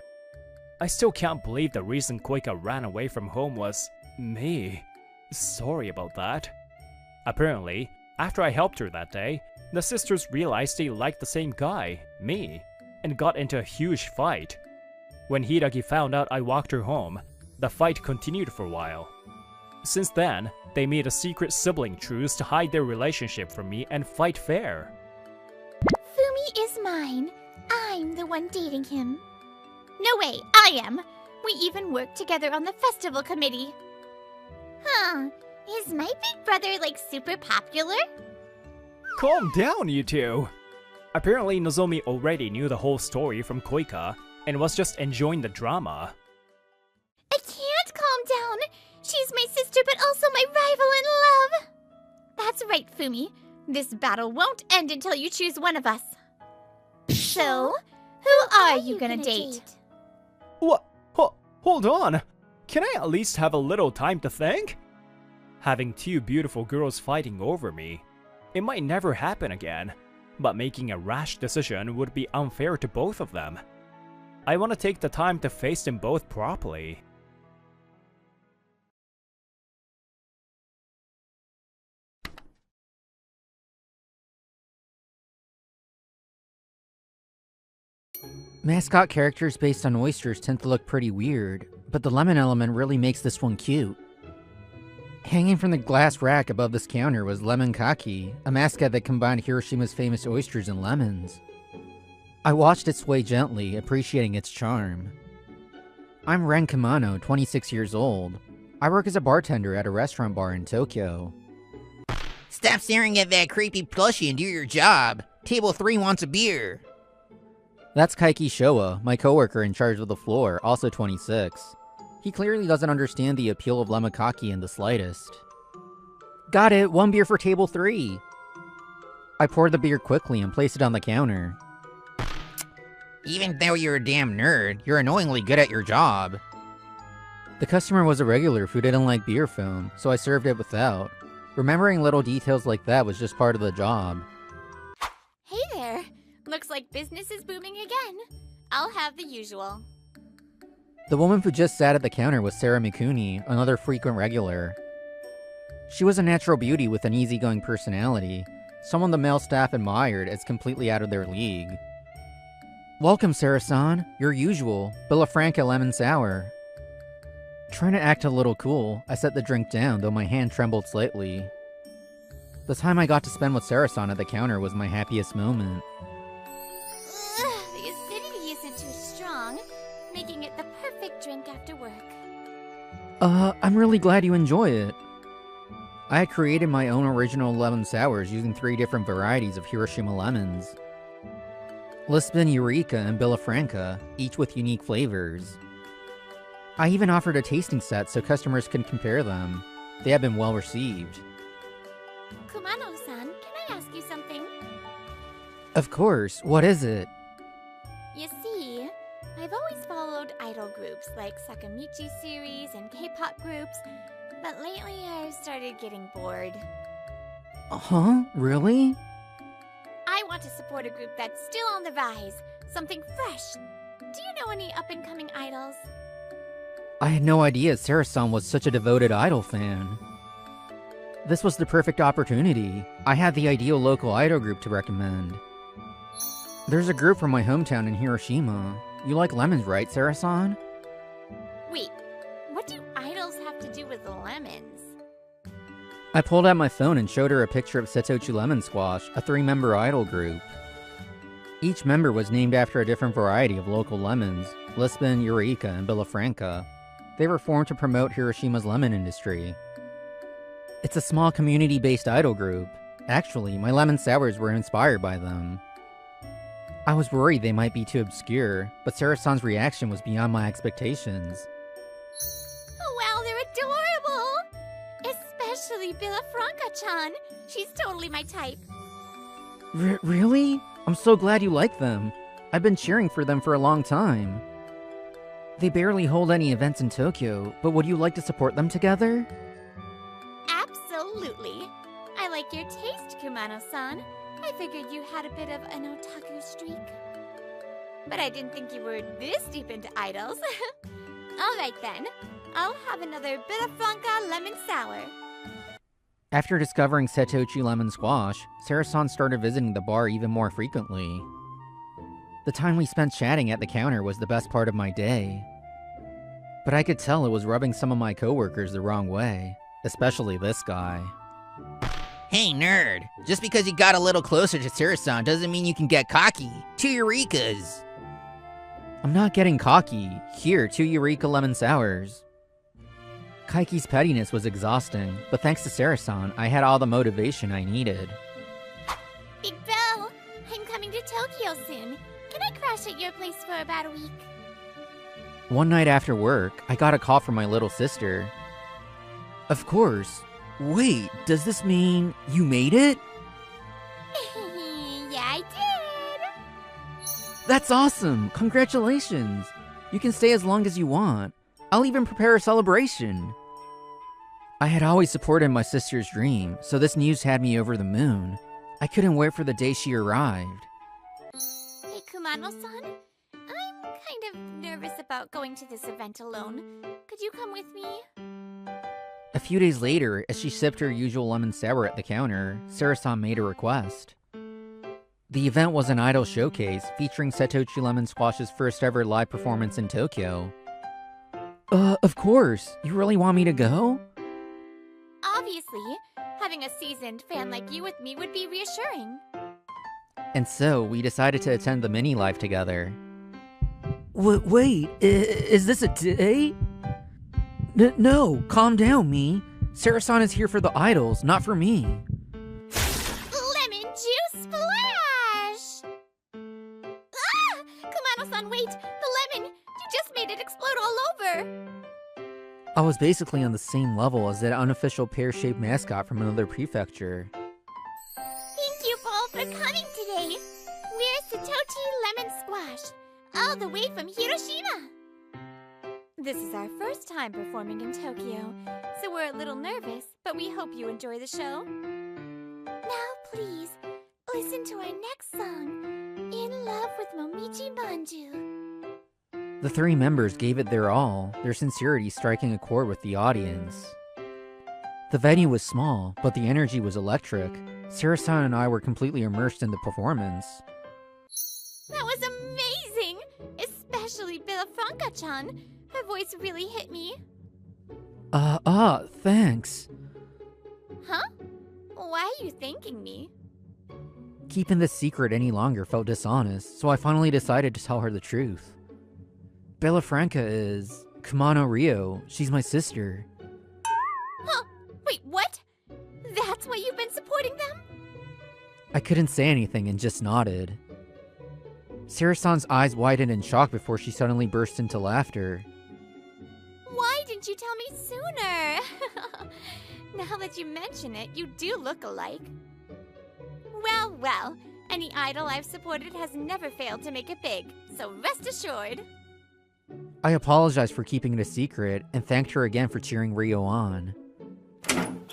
I still can't believe the reason Koika ran away from home was me. Sorry about that. Apparently, after I helped her that day, the sisters realized they liked the same guy, me, and got into a huge fight. When Hidaki found out I walked her home, the fight continued for a while. Since then, they made a secret sibling truce to hide their relationship from me and fight fair. Fumi is mine. I'm the one dating him. No way, I am. We even worked together on the festival committee. Huh, is my big brother like super popular? Calm down, you two! Apparently Nozomi already knew the whole story from Koika and was just enjoying the drama. I can't calm down. She's my sister but also my rival in love. That's right, Fumi. This battle won't end until you choose one of us. So, who are you gonna date? What? Hold on! Can I at least have a little time to think? Having two beautiful girls fighting over me, it might never happen again, but making a rash decision would be unfair to both of them. I want to take the time to face them both properly. Mascot characters based on oysters tend to look pretty weird, but the lemon element really makes this one cute. Hanging from the glass rack above this counter was Lemon Kaki, a mascot that combined Hiroshima's famous oysters and lemons. I watched it sway gently, appreciating its charm. I'm Ren Kamano, 26 years old. I work as a bartender at a restaurant bar in Tokyo. Stop staring at that creepy plushie and do your job. Table 3 wants a beer. That's Kaiki Showa, my coworker in charge of the floor, also 26. He clearly doesn't understand the appeal of lemon-kaki in the slightest. Got it, 1 beer for table 3. I poured the beer quickly and placed it on the counter. Even though you're a damn nerd, you're annoyingly good at your job. The customer was a regular who didn't like beer foam, so I served it without. Remembering little details like that was just part of the job. Hey there. Looks like business is booming again. I'll have the usual. The woman who just sat at the counter was Sarah Mikuni, another frequent regular. She was a natural beauty with an easygoing personality, someone the male staff admired as completely out of their league. Welcome, Sarah-san. Your usual, Villafranca Lemon Sour. Trying to act a little cool, I set the drink down, though my hand trembled slightly. The time I got to spend with Sarah-san at the counter was my happiest moment. The acidity isn't too strong, making it the perfect drink after work. I'm really glad you enjoy it. I had created my own original lemon sours using 3 different varieties of Hiroshima lemons. Lisbon, Eureka, and Villafranca, each with unique flavors. I even offered a tasting set so customers could compare them. They have been well received. Kumano-san, can I ask you something? Of course, what is it? You see, I've always followed idol groups like Sakamichi series and K-pop groups, but lately I've started getting bored. Huh? Really? I want to support a group that's still on the rise, something fresh. Do you know any up-and-coming idols? I had no idea Sarah-san was such a devoted idol fan. This was the perfect opportunity. I had the ideal local idol group to recommend. There's a group from my hometown in Hiroshima. You like lemons, right, Sarah-san? Wait, what do idols have to do with lemons? I pulled out my phone and showed her a picture of Setochu Lemon Squash, a 3-member idol group. Each member was named after a different variety of local lemons, Lisbon, Eureka, and Villafranca. They were formed to promote Hiroshima's lemon industry. It's a small community-based idol group. Actually, my lemon sours were inspired by them. I was worried they might be too obscure, but Sarah-san's reaction was beyond my expectations. Oh wow, they're adorable! Especially Villafranca-chan. She's totally my type. Really? I'm so glad you like them. I've been cheering for them for a long time. They barely hold any events in Tokyo, but would you like to support them together? Absolutely. I like your taste, Kumano-san. I figured you had a bit of an otaku streak. But I didn't think you were this deep into idols. Alright then, I'll have another Billafranca lemon sour. After discovering Setochi Lemon Squash, Sarah-san started visiting the bar even more frequently. The time we spent chatting at the counter was the best part of my day. But I could tell it was rubbing some of my coworkers the wrong way, especially this guy. Hey, nerd. Just because you got a little closer to Sarah-san doesn't mean you can get cocky. 2 Eurekas. I'm not getting cocky. Here, 2 Eureka Lemon Sours. Kaiki's pettiness was exhausting, but thanks to Sarah-san, I had all the motivation I needed. Big Bro, I'm coming to Tokyo soon. Can I crash at your place for about a week? One night after work, I got a call from my little sister. Of course. Wait, does this mean you made it? Yeah, I did. That's awesome! Congratulations! You can stay as long as you want. I'll even prepare a celebration. I had always supported my sister's dream, so this news had me over the moon. I couldn't wait for the day she arrived. Hey, Kumano-san, I'm kind of nervous about going to this event alone. Could you come with me? A few days later, as she sipped her usual lemon sour at the counter, Sarah-san made a request. The event was an idol showcase featuring Setochi Lemon Squash's first ever live performance in Tokyo. Of course. You really want me to go? Obviously, having a seasoned fan like you with me would be reassuring. And so, we decided to attend the mini-live together. Wait, is this a date? No, calm down, me. Sarah-san is here for the idols, not for me. Lemon juice splash! Ah! Kumano-san, wait! The lemon! You just made it explode all over! I was basically on the same level as that unofficial pear-shaped mascot from another prefecture. Thank you all for coming today! We're Setochi Lemon Squash, all the way from Hiroshima! This is our first time performing in Tokyo, so we're a little nervous, but we hope you enjoy the show. Now please, listen to our next song, In Love with Momichi Manju. The 3 members gave it their all, their sincerity striking a chord with the audience. The venue was small, but the energy was electric. Sarah-san and I were completely immersed in the performance. That was amazing! Especially Billafranca-chan. Her voice really hit me. Thanks. Huh? Why are you thanking me? Keeping this secret any longer felt dishonest, so I finally decided to tell her the truth. Bellafranca is Kumano Rio. She's my sister. Huh? Wait, what? That's why you've been supporting them? I couldn't say anything and just nodded. Sarah-san's eyes widened in shock before she suddenly burst into laughter. Why didn't you tell me sooner? Now that you mention it, you do look alike. Well, any idol I've supported has never failed to make it big, so rest assured. I apologized for keeping it a secret and thanked her again for cheering Rio on.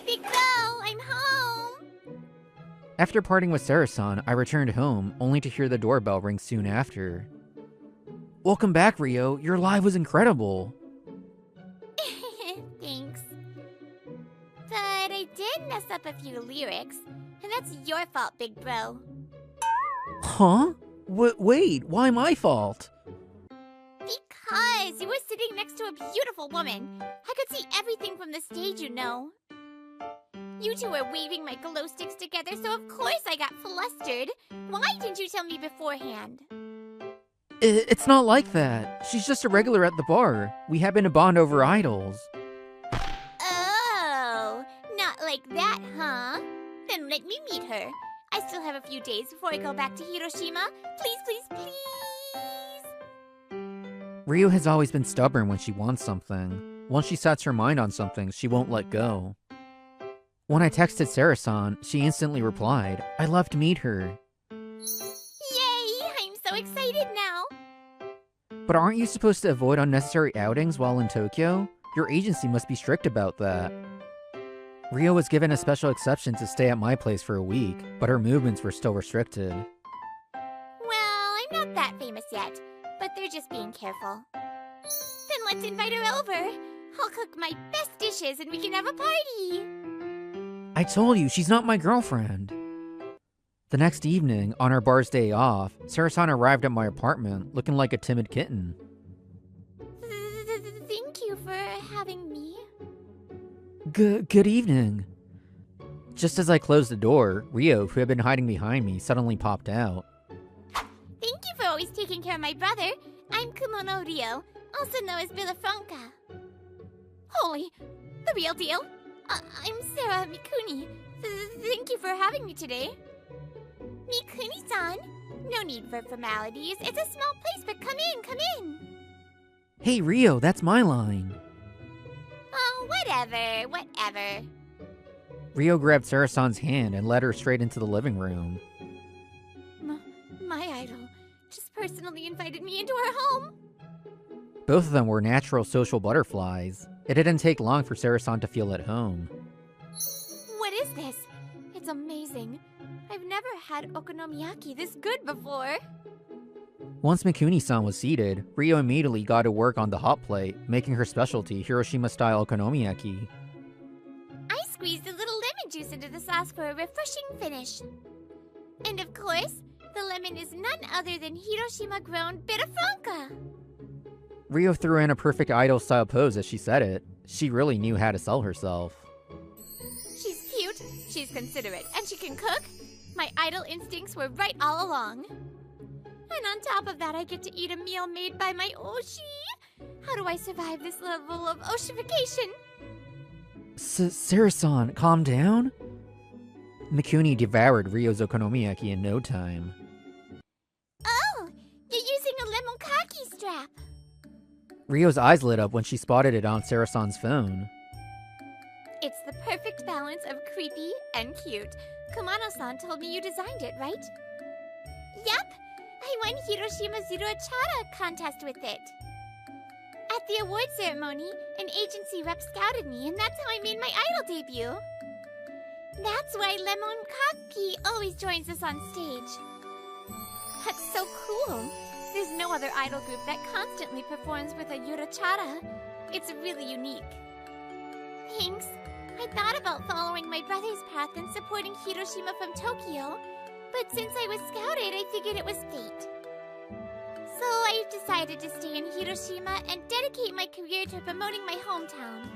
Big Bell, I'm home! After parting with Sarah-san, I returned home, only to hear the doorbell ring soon after. Welcome back, Rio. Your live was incredible. Thanks. But I did mess up a few lyrics, and that's your fault, Big Bro. Huh? Wait, why my fault? Because you were sitting next to a beautiful woman. I could see everything from the stage, you know. You two were waving my glow sticks together, so of course I got flustered. Why didn't you tell me beforehand? It's not like that. She's just a regular at the bar. We happen to bond over idols. Oh, not like that, huh? Then let me meet her. I still have a few days before I go back to Hiroshima. Please, please, please! Rio has always been stubborn when she wants something. Once she sets her mind on something, she won't let go. When I texted Sarah-san, she instantly replied, I'd love to meet her. Yay! I'm so excited now! But aren't you supposed to avoid unnecessary outings while in Tokyo? Your agency must be strict about that. Rio was given a special exception to stay at my place for a week, but her movements were still restricted. Well, I'm not that famous yet, but they're just being careful. Then let's invite her over. I'll cook my best dishes and we can have a party. I told you, she's not my girlfriend. The next evening, on our bar's day off, Sarah-san arrived at my apartment looking like a timid kitten. Thank you for having me. Good evening. Just as I closed the door, Rio, who had been hiding behind me, suddenly popped out. Thank you for always taking care of my brother. I'm Kumono Rio, also known as Villafranca. Holy, the real deal? I'm Sarah Mikuni. Thank you for having me today. Mikuni-san, no need for formalities. It's a small place, but come in. Hey, Rio, that's my line. Oh, whatever. Rio grabbed Sarah-san's hand and led her straight into the living room. My idol just personally invited me into her home. Both of them were natural social butterflies. It didn't take long for Sarah-san to feel at home. What is this? It's amazing. I've never had okonomiyaki this good before. Once Mikuni-san was seated, Rio immediately got to work on the hot plate, making her specialty Hiroshima-style okonomiyaki. I squeezed a little lemon juice into the sauce for a refreshing finish. And of course, the lemon is none other than Hiroshima-grown Villafranca. Rio threw in a perfect idol-style pose as she said it. She really knew how to sell herself. She's cute, she's considerate, and she can cook. My idol instincts were right all along. And on top of that, I get to eat a meal made by my Oshi. How do I survive this level of Oshification? Sarah-san, calm down? Mikuni devoured Ryo's okonomiyaki in no time. Oh, you're using a lemon kaki strap. Ryo's eyes lit up when she spotted it on Sarah-san's phone. It's the perfect balance of creepy and cute. Kumano-san told me you designed it, right? Yep, I won Hiroshima Zero Chara contest with it. At the award ceremony, an agency rep scouted me, and that's how I made my idol debut. That's why Lemon Kaki always joins us on stage. That's so cool. There's no other idol group that constantly performs with a Yurachara. It's really unique. Thanks. I thought about following my brother's path and supporting Hiroshima from Tokyo, but since I was scouted, I figured it was fate. So I've decided to stay in Hiroshima and dedicate my career to promoting my hometown.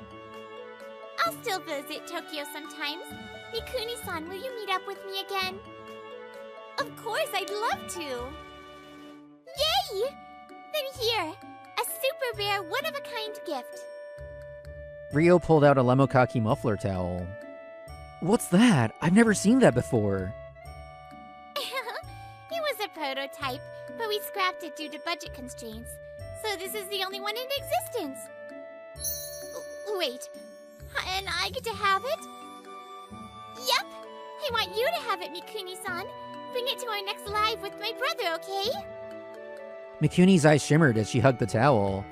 I'll still visit Tokyo sometimes. Mikuni-san, will you meet up with me again? Of course, I'd love to! Yay! Then here, a super rare, one-of-a-kind gift. Rio pulled out a lemokaki muffler towel. What's that? I've never seen that before. It was a prototype, but we scrapped it due to budget constraints. So this is the only one in existence. Wait, and I get to have it? Yep! I want you to have it, Mikuni-san. Bring it to our next live with my brother, okay? Mikuni's eyes shimmered as she hugged the towel.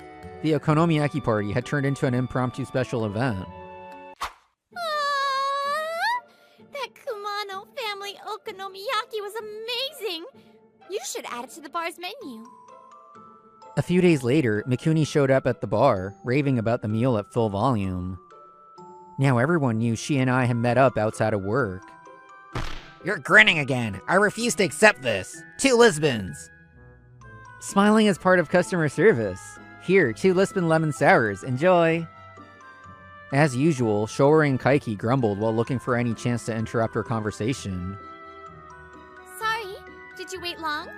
The okonomiyaki party had turned into an impromptu special event. That Kumano family okonomiyaki was amazing! You should add it to the bar's menu. A few days later, Mikuni showed up at the bar, raving about the meal at full volume. Now everyone knew she and I had met up outside of work. You're grinning again. I refuse to accept this. 2 Lisbons. Smiling is part of customer service. Here, 2 Lisbon lemon sours. Enjoy! As usual, Showa and Kaiki grumbled while looking for any chance to interrupt our conversation. Sorry, did you wait long?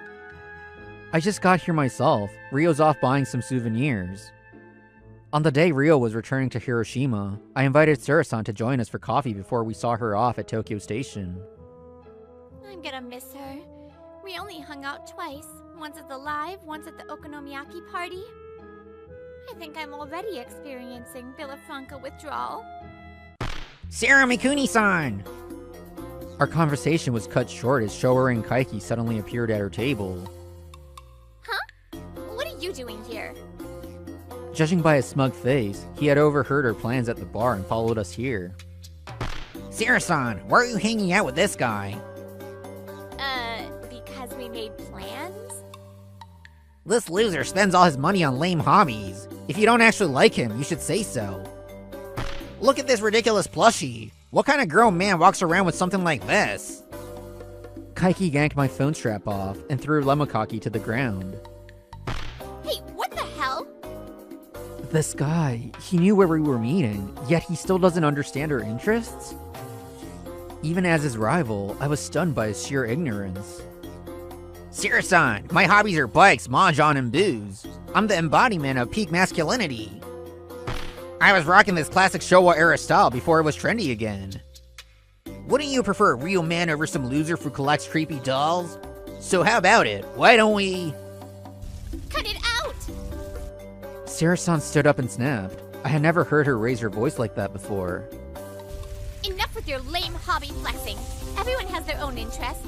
I just got here myself. Rio's off buying some souvenirs. On the day Rio was returning to Hiroshima, I invited Sarah-san to join us for coffee before we saw her off at Tokyo Station. I'm gonna miss her. We only hung out twice. Once at the live, once at the okonomiyaki party. I think I'm already experiencing Villafranca withdrawal. Sarah Mikuni-san! Our conversation was cut short as Showa and Kaiki suddenly appeared at her table. Huh? What are you doing here? Judging by his smug face, he had overheard our plans at the bar and followed us here. Sarah-san, why are you hanging out with this guy? Because we made plans? This loser spends all his money on lame hobbies. If you don't actually like him, you should say so. Look at this ridiculous plushie. What kind of grown man walks around with something like this? Kaiki yanked my phone strap off and threw Lemokaki to the ground. Hey, what the hell? This guy, he knew where we were meeting, yet he still doesn't understand our interests? Even as his rival, I was stunned by his sheer ignorance. Sarah-san, my hobbies are bikes, mahjong, and booze. I'm the embodiment of peak masculinity. I was rocking this classic Showa era style before it was trendy again. Wouldn't you prefer a real man over some loser who collects creepy dolls? So how about it? Why don't we... Cut it out! Sarah-san stood up and snapped. I had never heard her raise her voice like that before. Enough with your lame hobby flexing. Everyone has their own interests.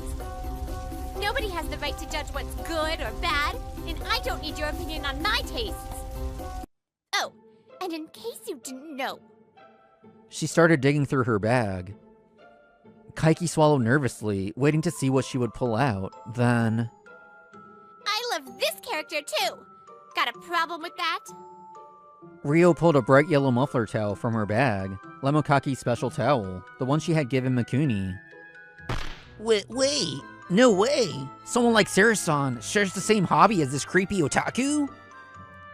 Nobody has the right to judge what's good or bad, and I don't need your opinion on my tastes. Oh, and in case you didn't know... She started digging through her bag. Kaiki swallowed nervously, waiting to see what she would pull out. Then... I love this character too! Got a problem with that? Rio pulled a bright yellow muffler towel from her bag. Lemokaki's special towel, the one she had given Mikuni. Wait, no way! Someone like Sarah-san shares the same hobby as this creepy otaku?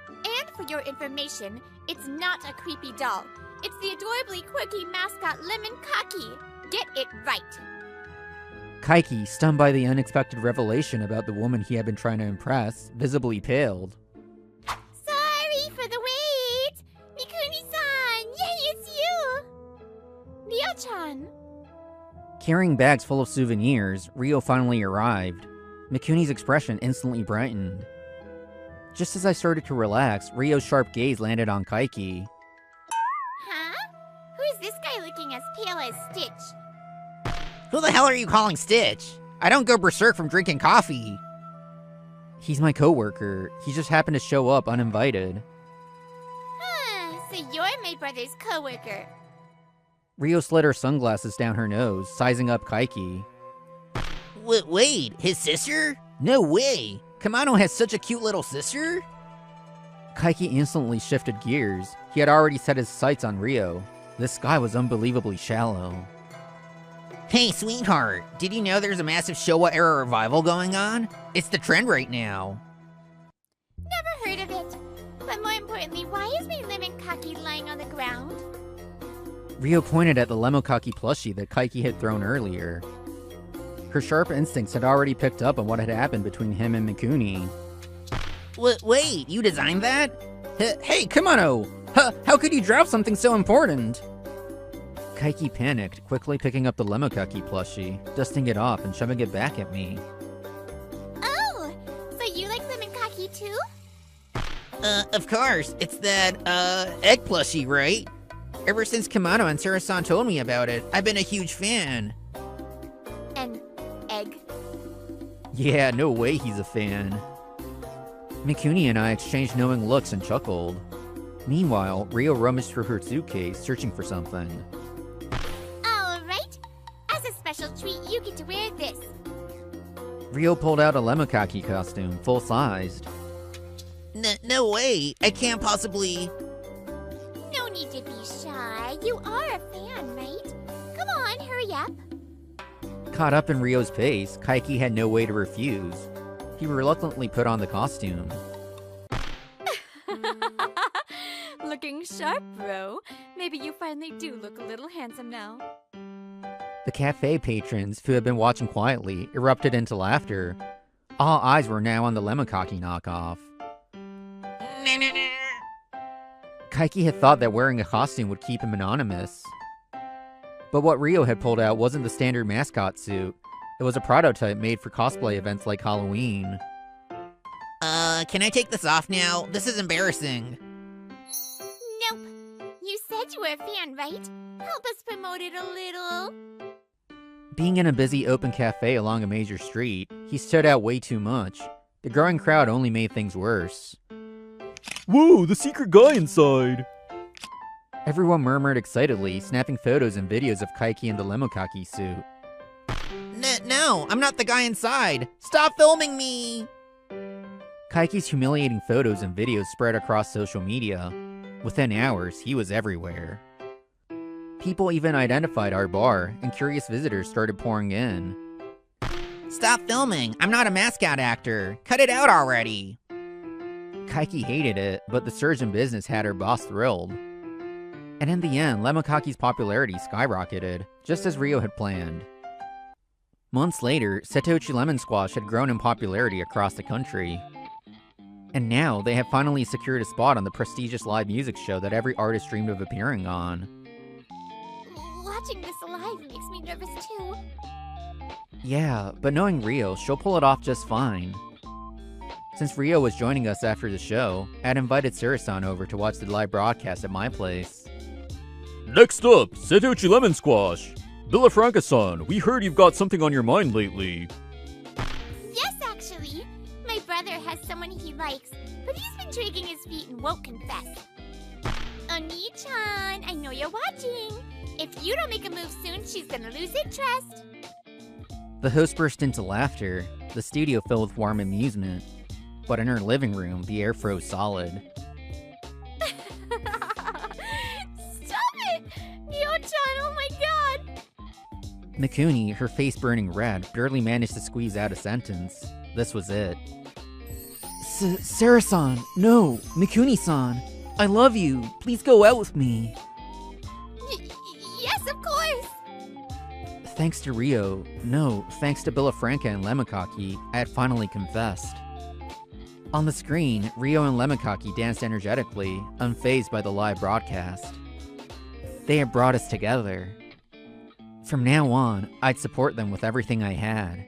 And for your information, it's not a creepy doll. It's the adorably quirky mascot Lemonkaki. Get it right. Kaiki, stunned by the unexpected revelation about the woman he had been trying to impress, visibly paled. Sorry for the wait! Mikuni-san! Yay, it's you! Ryo-chan! Carrying bags full of souvenirs, Rio finally arrived. Mikuni's expression instantly brightened. Just as I started to relax, Rio's sharp gaze landed on Kaiki. Huh? Who's this guy looking as pale as Stitch? Who the hell are you calling Stitch? I don't go berserk from drinking coffee. He's my coworker. He just happened to show up uninvited. So you're my brother's coworker. Rio slid her sunglasses down her nose, sizing up Kaiki. Wait, his sister? No way! Kamano has such a cute little sister? Kaiki instantly shifted gears. He had already set his sights on Rio. This sky was unbelievably shallow. Hey, sweetheart, did you know there's a massive Showa-era revival going on? It's the trend right now. Never heard of it. But more importantly, why is my Lemonkaki lying on the ground? Rio pointed at the Lemokaki plushie that Kaiki had thrown earlier. Her sharp instincts had already picked up on what had happened between him and Mikuni. Wait, you designed that? Hey, Kamano! How could you drop something so important? Kaiki panicked, quickly picking up the Lemokaki plushie, dusting it off and shoving it back at me. Oh, so you like Lemonkaki too? Of course. It's that, egg plushie, right? Ever since Kamano and Sarah-san told me about it, I've been a huge fan. An egg? Yeah, no way he's a fan. Mikuni and I exchanged knowing looks and chuckled. Meanwhile, Rio rummaged through her suitcase, searching for something. Alright. As a special treat, you get to wear this. Rio pulled out a Lemokaki costume, full-sized. No way! I can't possibly... No need to be shy. You are a fan, right? Come on, hurry up. Caught up in Rio's pace, Kaiki had no way to refuse. He reluctantly put on the costume. Looking sharp, bro. Maybe you finally do look a little handsome now. The cafe patrons, who had been watching quietly, erupted into laughter. All eyes were now on the Lemokaki knockoff. Kaiki had thought that wearing a costume would keep him anonymous. But what Rio had pulled out wasn't the standard mascot suit. It was a prototype made for cosplay events like Halloween. Can I take this off now? This is embarrassing. Nope. You said you were a fan, right? Help us promote it a little. Being in a busy open cafe along a major street, he stood out way too much. The growing crowd only made things worse. Whoa, the secret guy inside! Everyone murmured excitedly, snapping photos and videos of Kaiki in the Lemokaki suit. No, I'm not the guy inside. Stop filming me. Kaiki's humiliating photos and videos spread across social media. Within hours, he was everywhere. People even identified our bar, and curious visitors started pouring in. Stop filming. I'm not a mascot actor. Cut it out already. Kaiki hated it, but the surge in business had her boss thrilled. And in the end, Lemokaki's popularity skyrocketed, just as Rio had planned. Months later, Setouchi Lemon Squash had grown in popularity across the country. And now, they have finally secured a spot on the prestigious live music show that every artist dreamed of appearing on. Watching this live makes me nervous too. Yeah, but knowing Rio, she'll pull it off just fine. Since Rio was joining us after the show, I'd invited Sarasan over to watch the live broadcast at my place. Next up, Setouchi Lemon Squash. Villafranca-san, we heard you've got something on your mind lately. Yes, actually. My brother has someone he likes, but he's been dragging his feet and won't confess. Oni-chan, I know you're watching. If you don't make a move soon, she's gonna lose interest. The host burst into laughter, the studio filled with warm amusement. But in her living room, the air froze solid. Stop it! Neo-chan, oh my god! Mikuni, her face burning red, barely managed to squeeze out a sentence. This was it. Sarasan, no, Mikuni-san, I love you. Please go out with me. Yes, of course! Thanks to Rio, no, thanks to Villafranca and Lemokaki, I had finally confessed. On the screen, Rio and Lemokaki danced energetically, unfazed by the live broadcast. They had brought us together. From now on, I'd support them with everything I had.